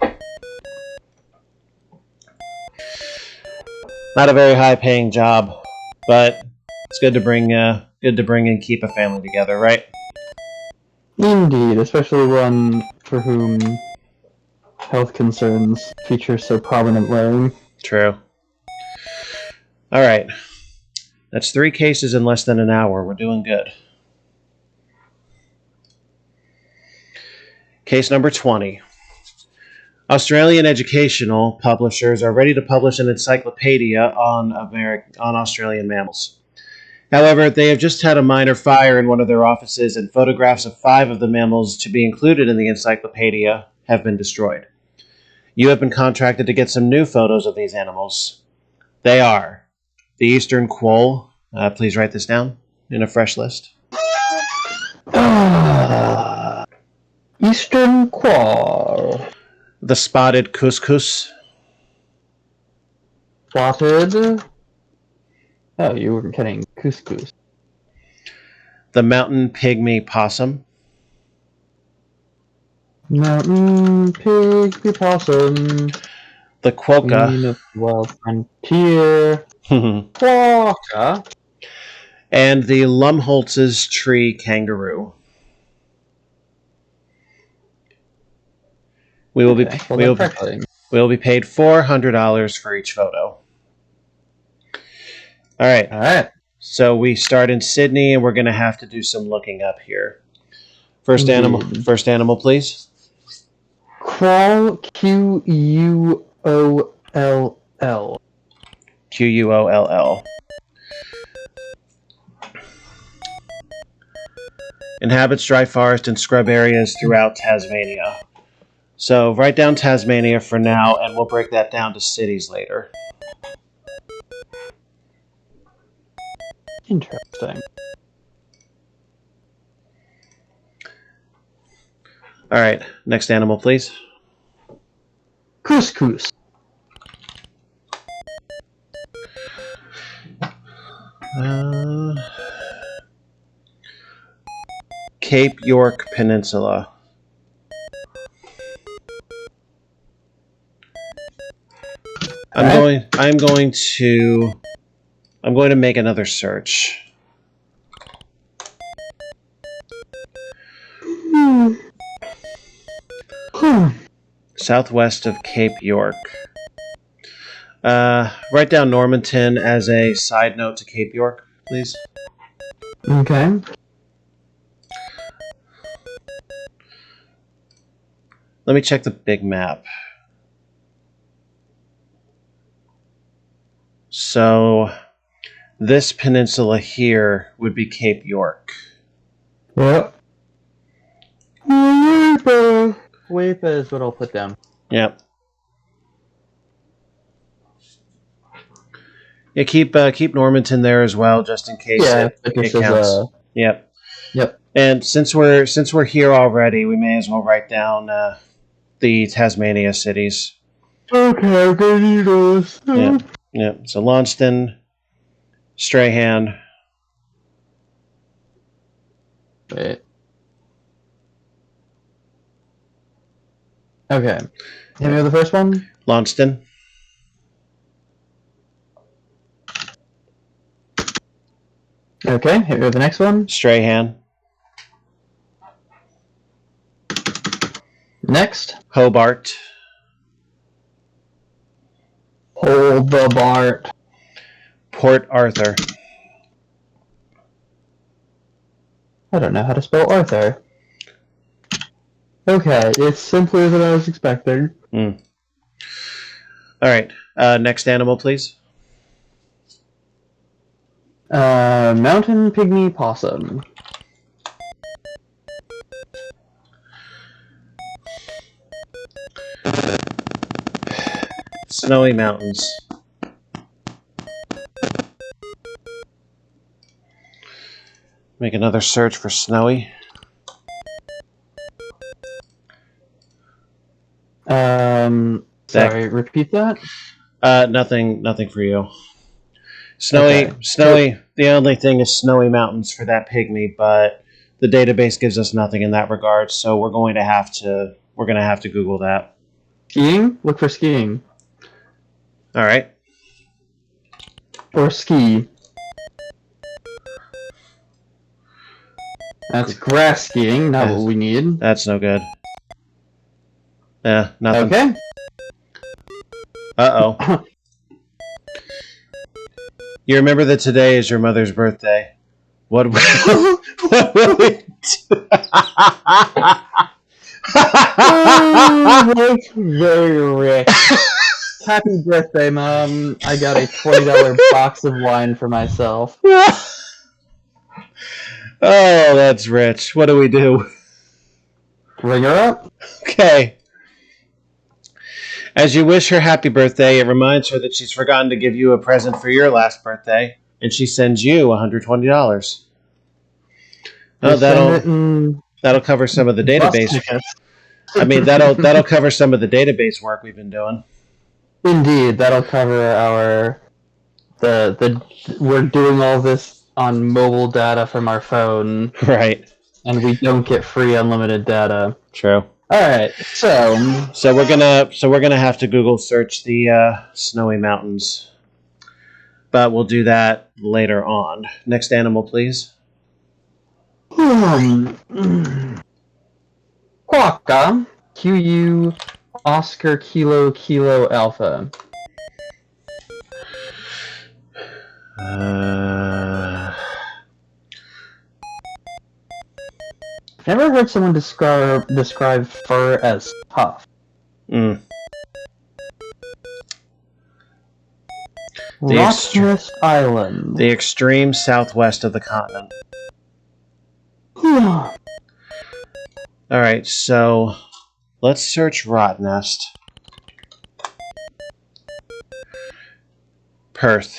Not a very high-paying job, but it's good to bring and keep a family together, right? Indeed, especially one for whom health concerns feature so prominently. True. All right. That's 3 cases in less than an hour. We're doing good. Case number 20. Australian educational publishers are ready to publish an encyclopedia on Australian mammals. However, they have just had a minor fire in one of their offices, and photographs of 5 of the mammals to be included in the encyclopedia have been destroyed. You have been contracted to get some new photos of these animals. They are the eastern quoll. Please write this down in a fresh list. Eastern quoll. The spotted couscous. Spotted. Oh, you were kidding. Couscous. The mountain pygmy possum. Mountain pig possum. The quokka. Queen of the wild frontier. Quokka. And the Lumholtz's tree kangaroo. We will be paid $400 for each photo. All right. So we start in Sydney, and we're going to have to do some looking up here. First animal, please. Quoll. Quoll. Quoll. Inhabits dry forest and scrub areas throughout Tasmania. So write down Tasmania for now, and we'll break that down to cities later. Interesting. All right, next animal, please. Couscous. Cape York Peninsula. I'm going to make another search. Southwest of Cape York. Write down Normanton as a side note to Cape York, please. Okay. Let me check the big map. So, this peninsula here would be Cape York. Yep. Weipa is what I'll put down. Yep. Yeah, keep Normanton there as well, just in case it counts. Yep. Yep. And since we're here already, we may as well write down the Tasmania cities. Okay, I'm gonna need those. Yeah. So Launceston, Strahan. Wait. Okay. Hit me with the first one. Launceston. Okay, hit me with the next one. Strahan. Next. Hobart. Hold the Bart. Port Arthur. I don't know how to spell Arthur. Okay, it's simpler than I was expecting. All right. Next animal, please. Mountain pygmy possum. Snowy Mountains. Make another search for snowy. Sorry, repeat that? Nothing for you. Snowy. The only thing is Snowy Mountains for that pygmy, but the database gives us nothing in that regard, so we're going to have to Google that. Skiing? Look for skiing. All right. Or ski. That's grass skiing, not what we need. That's no good. Yeah, nothing. Okay. Uh-oh. You remember that today is your mother's birthday. What will we do? Oh, that's very rich. Happy birthday, Mom. I got a $20 box of wine for myself. Oh, that's rich. What do we do? Ring her up? Okay. As you wish her happy birthday, it reminds her that she's forgotten to give you a present for your last birthday, and she sends you $120. Oh, that'll cover some of the database. I mean, that'll cover some of the database work we've been doing. Indeed, that'll cover we're doing all this on mobile data from our phone. Right. And we don't get free unlimited data. True. Alright, so we're gonna have to Google search the Snowy Mountains. But we'll do that later on. Next animal, please. Quokka. QU Oscar Kilo Alpha. I've never heard someone describe fur as tough. Rocknest Island. The extreme southwest of the continent. Alright, so let's search Rottnest. Perth.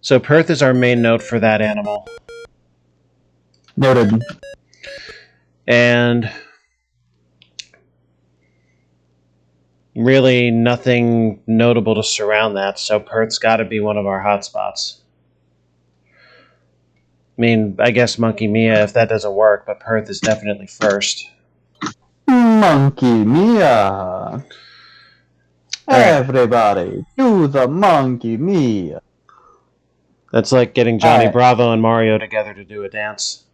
So Perth is our main note for that animal. Noted. And really nothing notable to surround that, so Perth's got to be one of our hotspots. I mean, I guess Monkey Mia if that doesn't work, but Perth is definitely first. Monkey Mia! Everybody, do the Monkey Mia! That's like getting Johnny Bravo and Mario together to do a dance.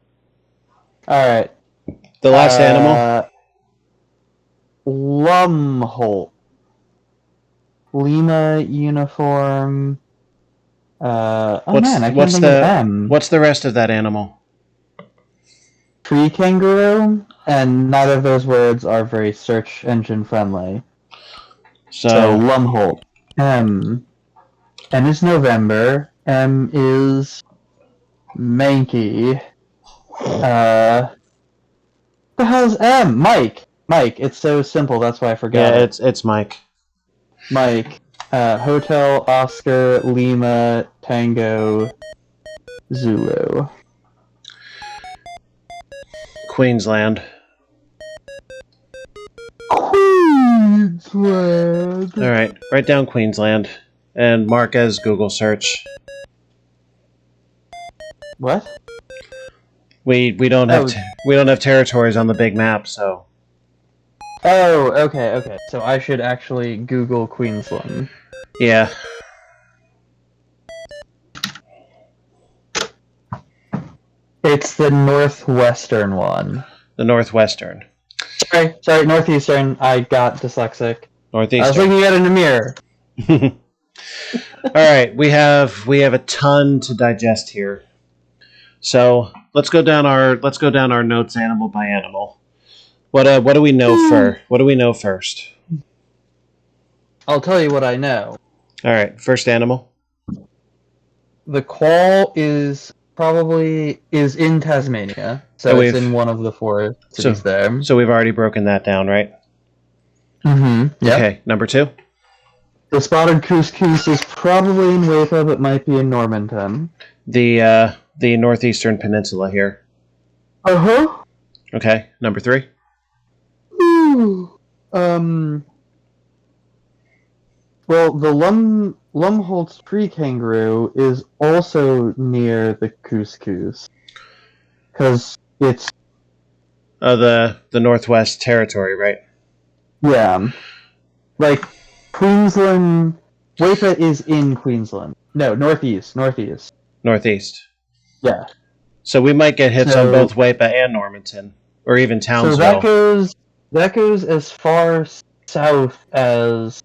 Alright. The last animal? Lumholt. Lima uniform. I can't think of M. What's the rest of that animal? Tree kangaroo, and neither of those words are very search engine friendly. So Lumholt. M. N is November. M is Mankey. The hell's M? Mike. Mike. It's so simple. That's why I forgot Yeah, it. it's Mike. Mike. Hotel Oscar Lima Tango Zulu. Queensland. Queensland. All right, write down Queensland and mark as Google search. What? We don't have we don't have territories on the big map, so. Oh, okay. So I should actually Google Queensland. Yeah. It's the northwestern one. The northwestern. Sorry, northeastern. I got dyslexic. Northeastern. I was looking at it in a mirror. All right, we have a ton to digest here. So let's go down our notes animal by animal. What do we know What do we know first? I'll tell you what I know. All right, first animal. The qual is in Tasmania, so it's in one of the 4 cities there. So we've already broken that down, right? Mm-hmm. Yep. Okay, number 2. The spotted couscous is probably in Waipa, but might be in Normanton. The northeastern peninsula here. Uh-huh. Okay, number 3. Ooh. Well, the Lumholtz tree kangaroo is also near the couscous. Because it's... The Northwest Territory, right? Yeah. Like, Queensland... Waipa is in Queensland. No, northeast. Northeast. Yeah. So we might get hits on both Waipa and Normanton. Or even Townsville. So that goes as far south as...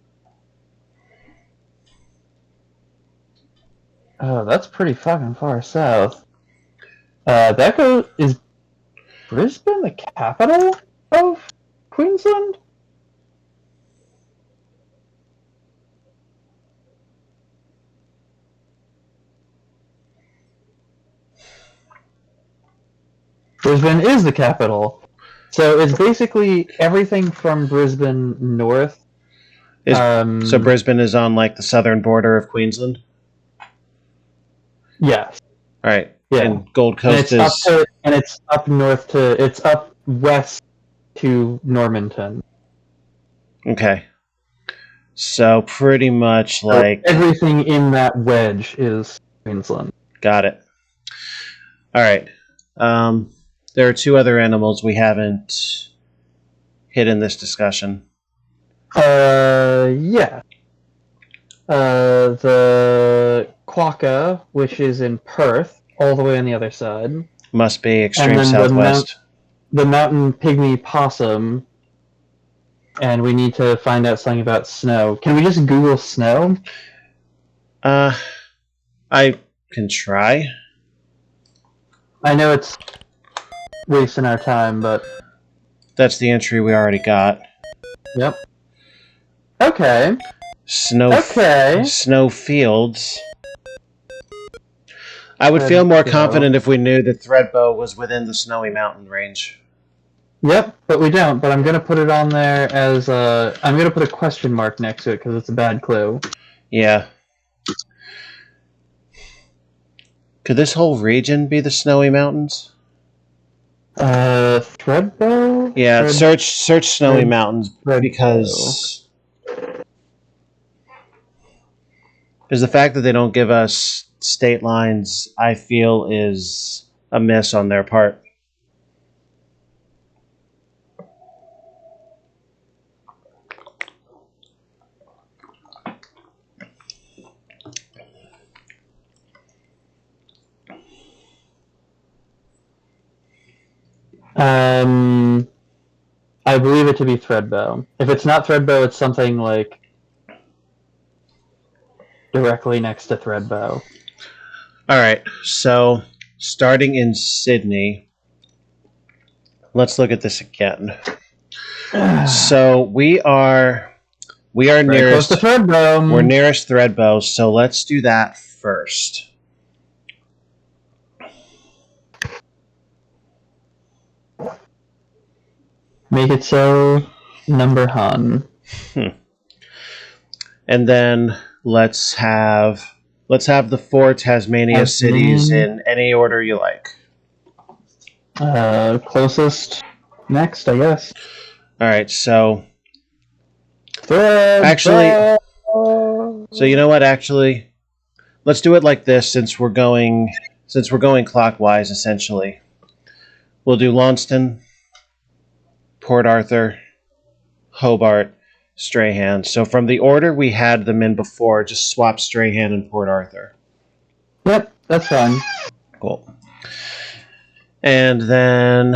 Oh, that's pretty fucking far south. Is Brisbane the capital of Queensland? Brisbane is the capital. So it's basically everything from Brisbane north. So Brisbane is on like the southern border of Queensland? Yes. All right. Yeah. And Gold Coast it's up north it's up west to Normanton. Okay. So pretty much like... everything in that wedge is Queensland. Got it. All right. There are 2 other animals we haven't hit in this discussion. Yeah. The quokka, which is in Perth, all the way on the other side. Must be extreme southwest. The mountain pygmy possum, and we need to find out something about snow. Can we just Google snow? I can try. I know it's wasting our time, but... That's the entry we already got. Yep. Okay. Snow fields. I would feel more confident if we knew that Threadbow was within the Snowy Mountain range. Yep, but we don't. But I'm going to put it on there as I'm going to put a question mark next to it because it's a bad clue. Yeah. Could this whole region be the Snowy Mountains? Threadbow? Yeah, search Snowy Mountains because the fact that they don't give us state lines, I feel, is a miss on their part. I believe it to be Threadbow. If it's not Threadbow, it's something like directly next to Threadbow. All right, so starting in Sydney, let's look at this again. So we are nearest close to Threadbow. We're nearest Threadbow, so let's do that first. Make it so, number Han. And then let's have the 4 Tasmania cities in any order you like. Closest next, I guess. All right, so Thread. so you know what? Actually, let's do it like this since we're going clockwise. Essentially, we'll do Launceston, Port Arthur, Hobart, Strahan. So from the order we had them in before, just swap Strahan and Port Arthur. Yep, that's fine. Cool. And then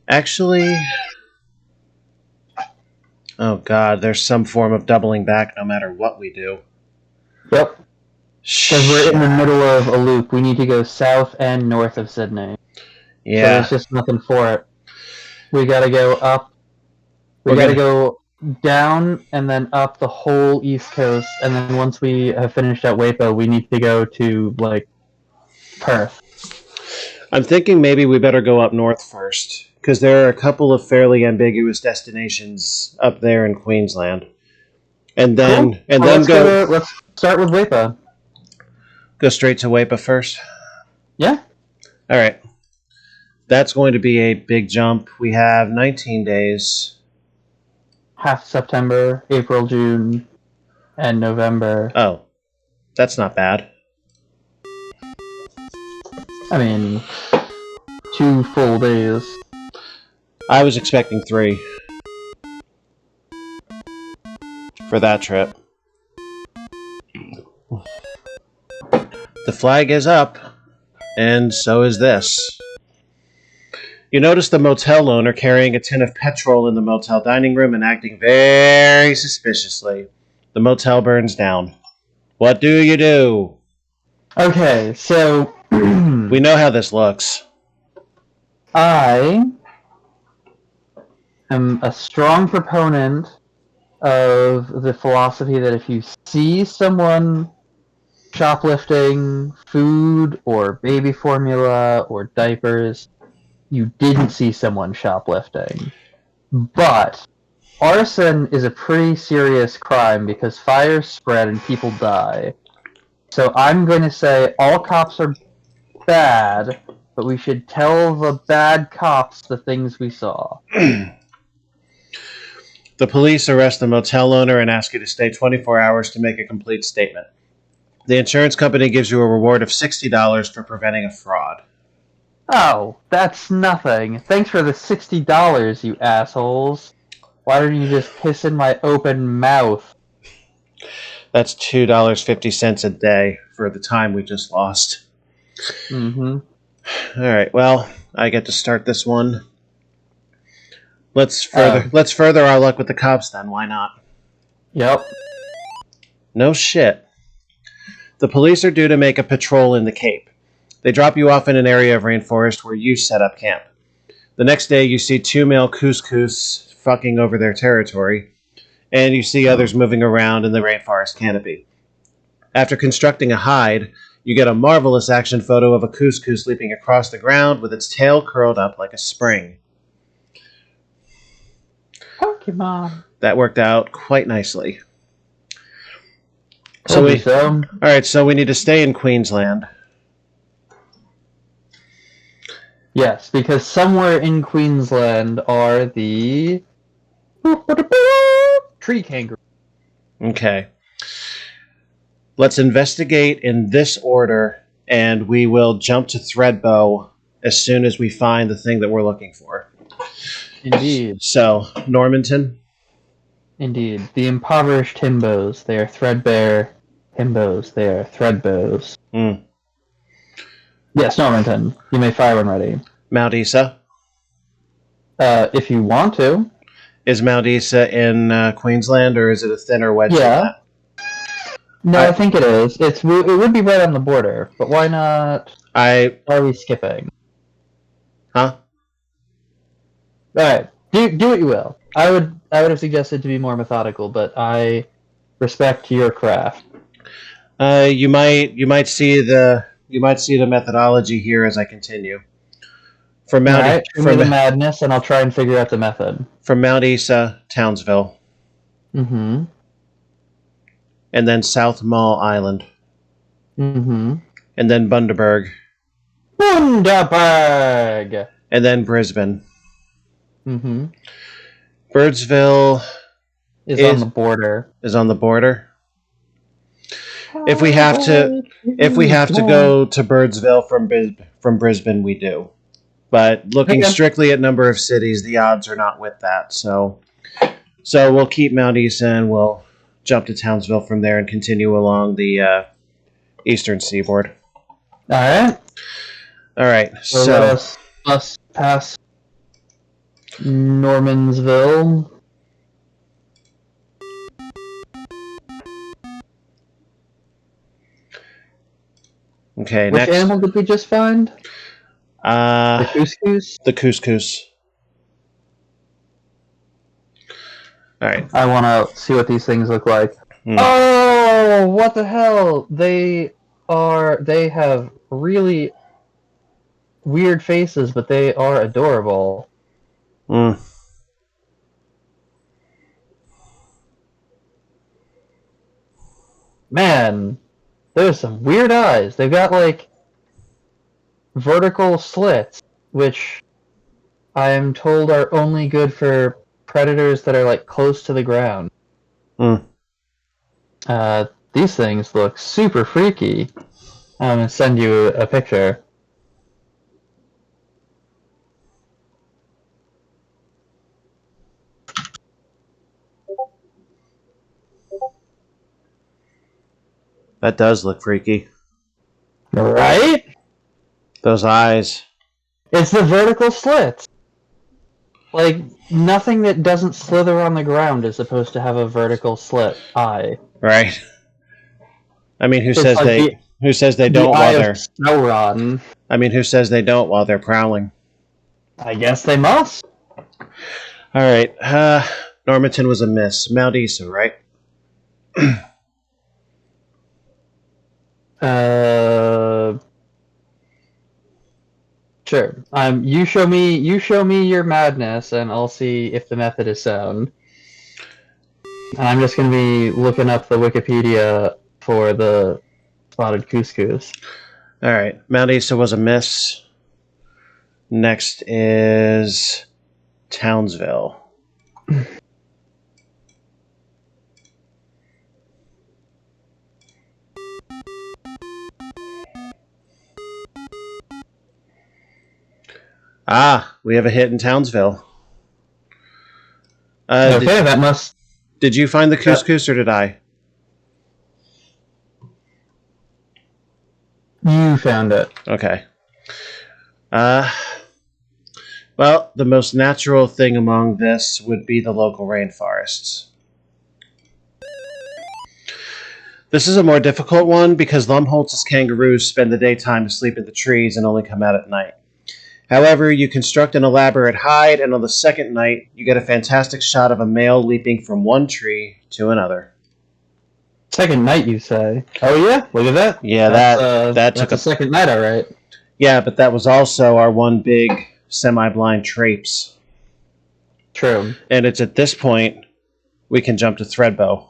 actually, oh god, there's some form of doubling back no matter what we do. Yep. Because we're in the middle of a loop. We need to go south and north of Sydney. Yeah. So there's just nothing for it. We gotta go up. We gotta go down and then up the whole East Coast. And then once we have finished at WAPA, we need to go to, like, Perth. I'm thinking maybe we better go up north first, because there are a couple of fairly ambiguous destinations up there in Queensland. And then cool. Let's start with WAPA. Go straight to WAPA first? Yeah. All right. That's going to be a big jump. We have 19 days. Half September, April, June, and November. Oh, that's not bad. I mean, 2 full days. I was expecting 3 for that trip. The flag is up, and so is this. You notice the motel owner carrying a tin of petrol in the motel dining room and acting very suspiciously. The motel burns down. What do you do? Okay, so we know how this looks. I am a strong proponent of the philosophy that if you see someone shoplifting food or baby formula or diapers, you didn't see someone shoplifting. But arson is a pretty serious crime because fires spread and people die. So I'm going to say all cops are bad, but we should tell the bad cops the things we saw. The police arrest the motel owner and ask you to stay 24 hours to make a complete statement. The insurance company gives you a reward of $60 for preventing a fraud. Oh, that's nothing. Thanks for the $60, you assholes. Why don't you just piss in my open mouth? That's $2.50 a day for the time we just lost. Mm-hmm. All right, well, I get to start this one. Let's further our luck with the cops then, why not? Yep. No shit. The police are due to make a patrol in the Cape. They drop you off in an area of rainforest where you set up camp. The next day you see 2 male couscous fucking over their territory, and you see others moving around in the rainforest canopy. After constructing a hide, you get a marvelous action photo of a couscous leaping across the ground with its tail curled up like a spring. Pokemon. That worked out quite nicely. All right, so we need to stay in Queensland. Yes, because somewhere in Queensland are the tree kangaroo. Okay. Let's investigate in this order, and we will jump to Threadbow as soon as we find the thing that we're looking for. Indeed. So, Normanton? Indeed. The impoverished himbos. They are threadbare himbos. They are threadbows. Yes, Normanton. You may fire when ready. Mount Isa? If you want to. Is Mount Isa in Queensland, or is it a thinner wedge? Yeah. No, I think it is. It would be right on the border, but why not? Why are we skipping? Huh? Alright. Do what you will. I would have suggested to be more methodical, but I respect your craft. You might see the You might see the methodology here as I continue. From All Mount, right, show me the madness, and I'll try and figure out the method. From Mount Isa, Townsville. Mm-hmm. And then South Mall Island. Mm-hmm. And then Bundaberg. Bundaberg! And then Brisbane. Mm-hmm. Birdsville is on the border. Is on the border. If we have to go to Birdsville from Brisbane, we do. But looking strictly at number of cities, the odds are not with that. So we'll keep Mount Isa and we'll jump to Townsville from there and continue along the eastern seaboard. All right. So let us pass Normansville. Okay, Which animal did we just find? The couscous? The couscous. All right. I want to see what these things look like. Oh, what the hell? They have really weird faces, but they are adorable. Man, there's some weird eyes. They've got, like, vertical slits, which I am told are only good for predators that are, like, close to the ground. These things look super freaky. I'm gonna send you a picture. That does look freaky. Right? Those eyes. It's the vertical slits. Like, nothing that doesn't slither on the ground is supposed to have a vertical slit eye. Right. I mean, who says they don't while they're Sauron. I mean, who says they don't while they're prowling? I guess they must. All right. Normanton was a miss. Mount Isa, right? Sure. You show me your madness, and I'll see if the method is sound. And I'm just gonna be looking up the Wikipedia for the spotted couscous. All right. Mount Isa was a miss. Next is Townsville. We have a hit in Townsville. Okay, that must... Did you find the couscous or did I? You found it. Okay. Well, the most natural thing among this would be the local rainforests. This is a more difficult one because Lumholtz's kangaroos spend the daytime asleep in the trees and only come out at night. However, you construct an elaborate hide, and on the second night, you get a fantastic shot of a male leaping from one tree to another. Second night, you say? Oh yeah, look at that. Yeah, that took a second night, all right. Yeah, but that was also our one big semi-blind traipse. True. And it's at this point we can jump to Threadbow.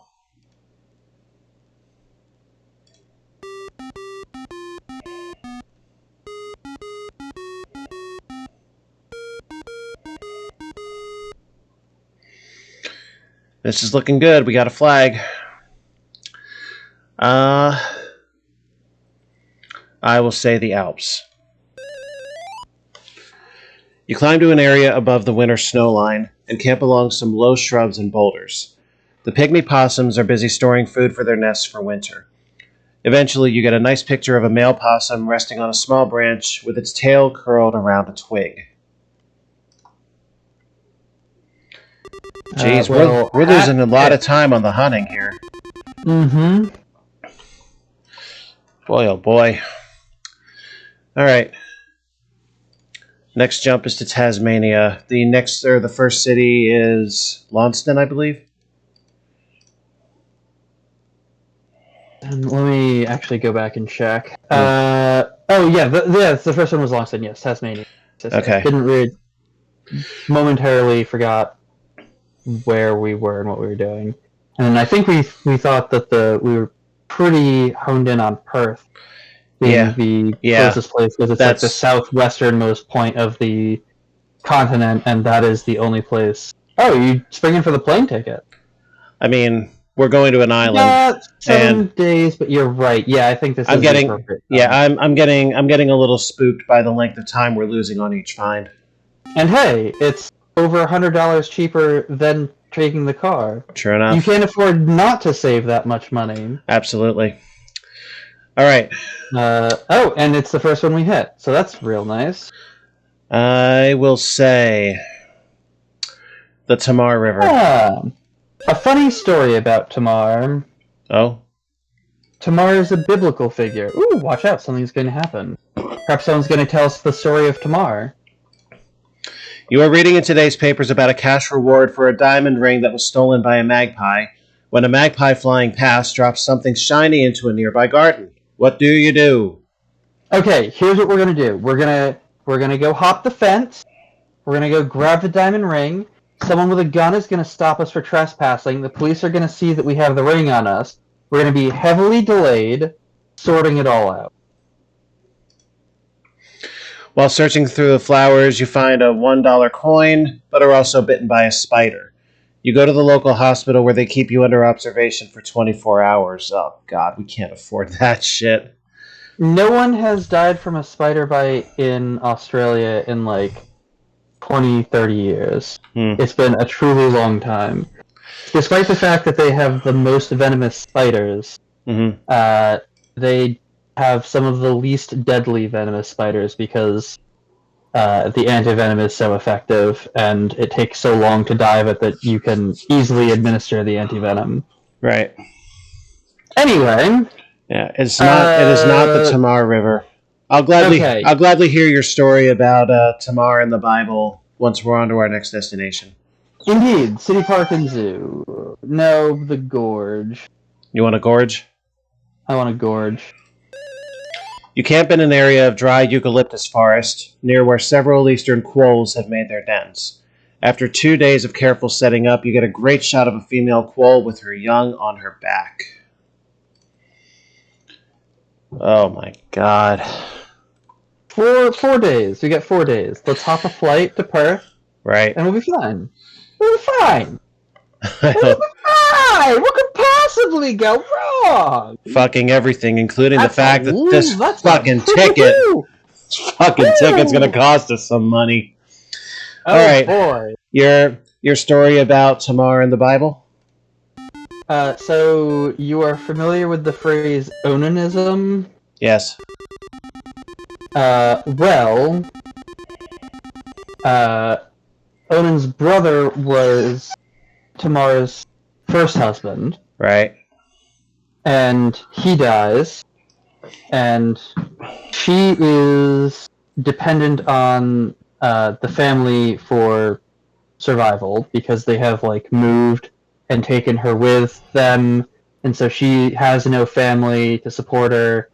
This is looking good. We got a flag. I will say the Alps. You climb to an area above the winter snow line and camp along some low shrubs and boulders. The pygmy possums are busy storing food for their nests for winter. Eventually, you get a nice picture of a male possum resting on a small branch with its tail curled around a twig. Jeez, we're losing a lot of time on the hunting here. Mm-hmm. Boy, oh boy. All right. Next jump is to Tasmania. The first city is Launceston, I believe. Let me actually go back and check. Hmm. The first one was Longston. Yes, Tasmania. Okay. Didn't really momentarily forgot where we were and what we were doing, and I think we thought that we were pretty honed in on Perth being the closest place because it's like the southwesternmost point of the continent, and that is the only place. Oh, you springing for the plane ticket? I mean, we're going to an island. Yeah, 7 days, but you're right. Yeah, I think this is the appropriate time. Yeah, I'm getting a little spooked by the length of time we're losing on each find. And hey, it's over $100 cheaper than taking the car. Sure enough. You can't afford not to save that much money. Absolutely. All right. And it's the first one we hit, so that's real nice. I will say the Tamar River. A funny story about Tamar. Oh? Tamar is a biblical figure. Ooh, watch out, something's going to happen. Perhaps someone's going to tell us the story of Tamar. You are reading in today's papers about a cash reward for a diamond ring that was stolen by a magpie. When a magpie flying past drops something shiny into a nearby garden. What do you do? Okay, here's what we're going to do. We're going to go hop the fence. We're going to go grab the diamond ring. Someone with a gun is going to stop us for trespassing. The police are going to see that we have the ring on us. We're going to be heavily delayed, sorting it all out. While searching through the flowers, you find a $1 coin, but are also bitten by a spider. You go to the local hospital where they keep you under observation for 24 hours. Oh, God, we can't afford that shit. No one has died from a spider bite in Australia in, 20, 30 years. It's been a truly long time. Despite the fact that they have the most venomous spiders, they have some of the least deadly venomous spiders because the antivenom is so effective and it takes so long to die of it that you can easily administer the antivenom. Right. Anyway. Yeah, it is not the Tamar River. I'll gladly hear your story about Tamar in the Bible once we're on to our next destination. Indeed, City Park and Zoo. No, the Gorge. You want a gorge? I want a gorge. You camp in an area of dry eucalyptus forest, near where several eastern quolls have made their dens. After 2 days of careful setting up, you get a great shot of a female quoll with her young on her back. Oh my God. 4 days. We got 4 days. Let's hop a flight to Perth. Right. And we'll be fine. We'll be fine. We'll be fine. What could possibly go wrong? Fucking everything, including the fact that this fucking ticket's gonna cost us some money. Oh, all right, boy. Your story about Tamar in the Bible? So you are familiar with the phrase onanism? Yes. Onan's brother was Tamar's first husband. Right. And he dies, and she is dependent on the family for survival because they have moved and taken her with them, and so she has no family to support her.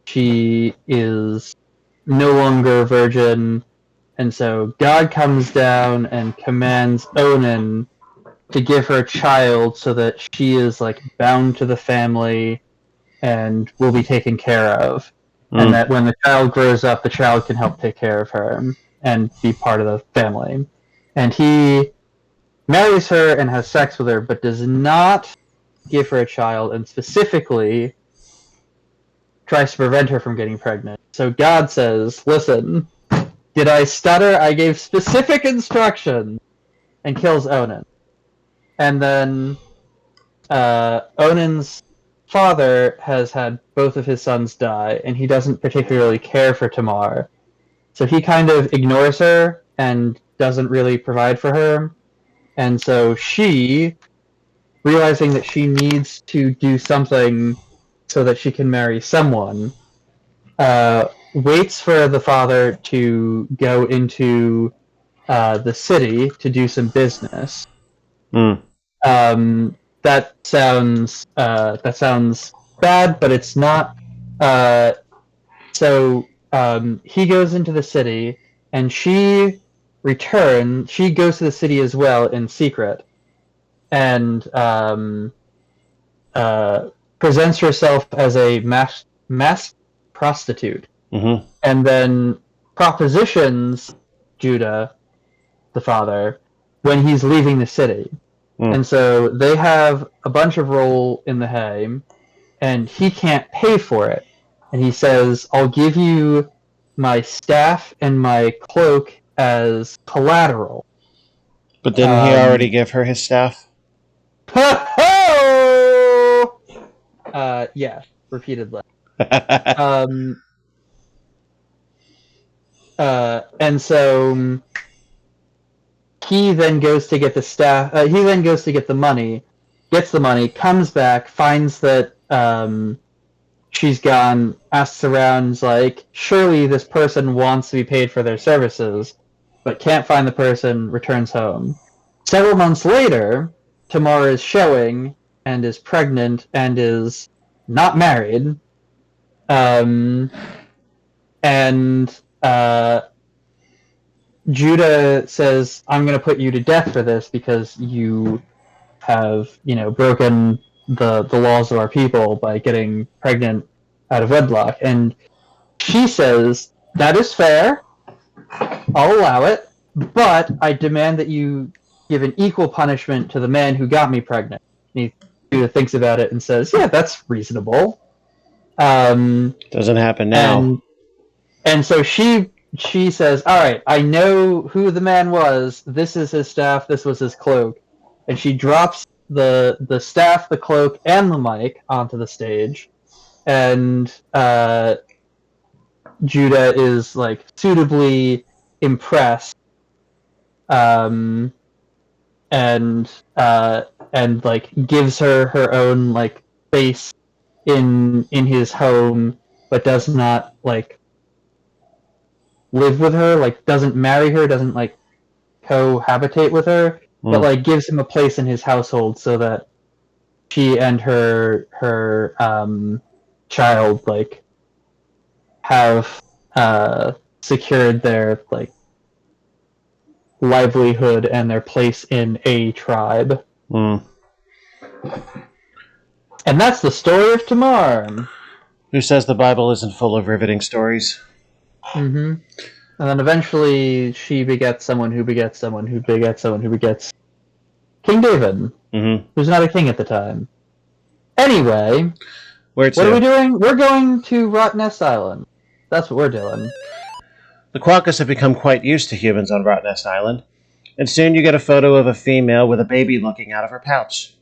She is no longer a virgin, and so God comes down and commands Onan to give her a child so that she is bound to the family and will be taken care of. And that when the child grows up, the child can help take care of her and be part of the family. And he marries her and has sex with her, but does not give her a child, and specifically tries to prevent her from getting pregnant. So God says, listen, did I stutter? I gave specific instructions, and kills Onan. And then Onan's father has had both of his sons die, and he doesn't particularly care for Tamar. So he kind of ignores her and doesn't really provide for her. And so she, realizing that she needs to do something so that she can marry someone, waits for the father to go into the city to do some business. That sounds bad, but it's not. So he goes into the city, and she returns. She goes to the city as well in secret, and presents herself as a masked prostitute, Mm-hmm. and then propositions Judah, the father, when he's leaving the city. Mm. And so they have a bunch of roll in the hay, and he can't pay for it. And he says, I'll give you my staff and my cloak as collateral. But didn't he already give her his staff? Yeah, repeatedly. Mm-hmm. And so he then goes to get the staff. He then goes to get the money, gets the money, comes back, finds that she's gone, asks around, like, surely this person wants to be paid for their services, but can't find the person, returns home. Several months later, Tamar is showing and is pregnant and is not married. And Judah says, I'm going to put you to death for this because you have, broken the laws of our people by getting pregnant out of wedlock. And she says, that is fair. I'll allow it. But I demand that you give an equal punishment to the man who got me pregnant. And Judah thinks about it and says, yeah, that's reasonable. Doesn't happen now. And so she says, all right, I know who the man was. This is his staff. This was his cloak. And she drops the staff, the cloak, and the mic onto the stage. And Judah is, like, suitably impressed. And like, gives her own, like, space in his home, but does not, like, live with her, like, doesn't marry her, doesn't, like, cohabitate with her, but, like, gives him a place in his household so that she and her child, like, have secured their, like, livelihood and their place in a tribe. Mm. And that's the story of Tamar. Who says the Bible isn't full of riveting stories? Mm-hmm. And then eventually she begets someone who begets someone who begets someone who begets King David, who's not a king at the time. Anyway, what are we doing? We're going to Rottnest Island. That's what we're doing. The Quokkas have become quite used to humans on Rottnest Island, and soon you get a photo of a female with a baby looking out of her pouch.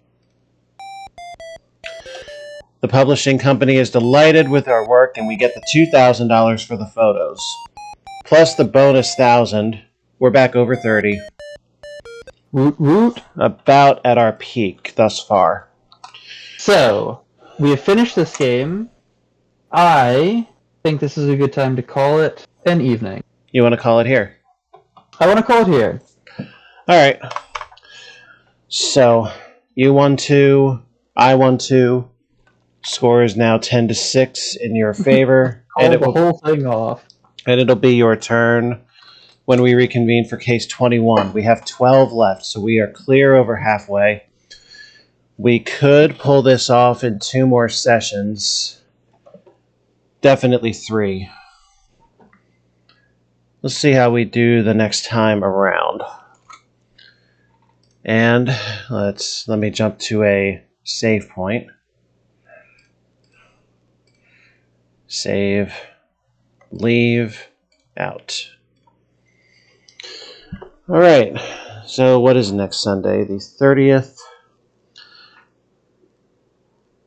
The publishing company is delighted with our work, and we get the $2,000 for the photos. Plus the bonus $1,000. We're back over 30. Woot woot. About at our peak thus far. So, we have finished this game. I think this is a good time to call it an evening. You want to call it here? I want to call it here. Alright. So, you won 2, I won 2. Score is now 10-6 in your favor. Call the whole thing off. And it'll be your turn when we reconvene for case 21. We have 12 left, so we are clear over halfway. We could pull this off in 2 more sessions. Definitely 3. Let's see how we do the next time around. And let me jump to a save point. Save. Leave. Out. Alright. So what is next Sunday? The 30th.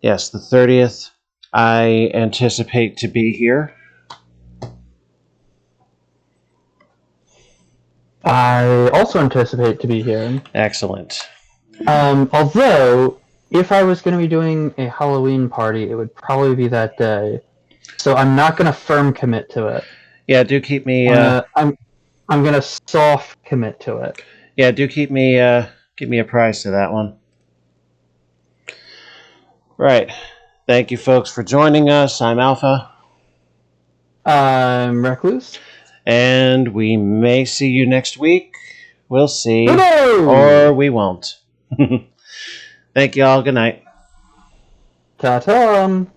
Yes, the 30th. I anticipate to be here. I also anticipate to be here. Excellent. Although, if I was going to be doing a Halloween party, it would probably be that day. So I'm not going to firm commit to it. Yeah, do keep me... I'm going to soft commit to it. Yeah, do keep me apprised to that one. Right. Thank you, folks, for joining us. I'm Alpha. I'm Recluse. And we may see you next week. We'll see. Hello! Or we won't. Thank you all. Good night. Ta-ta!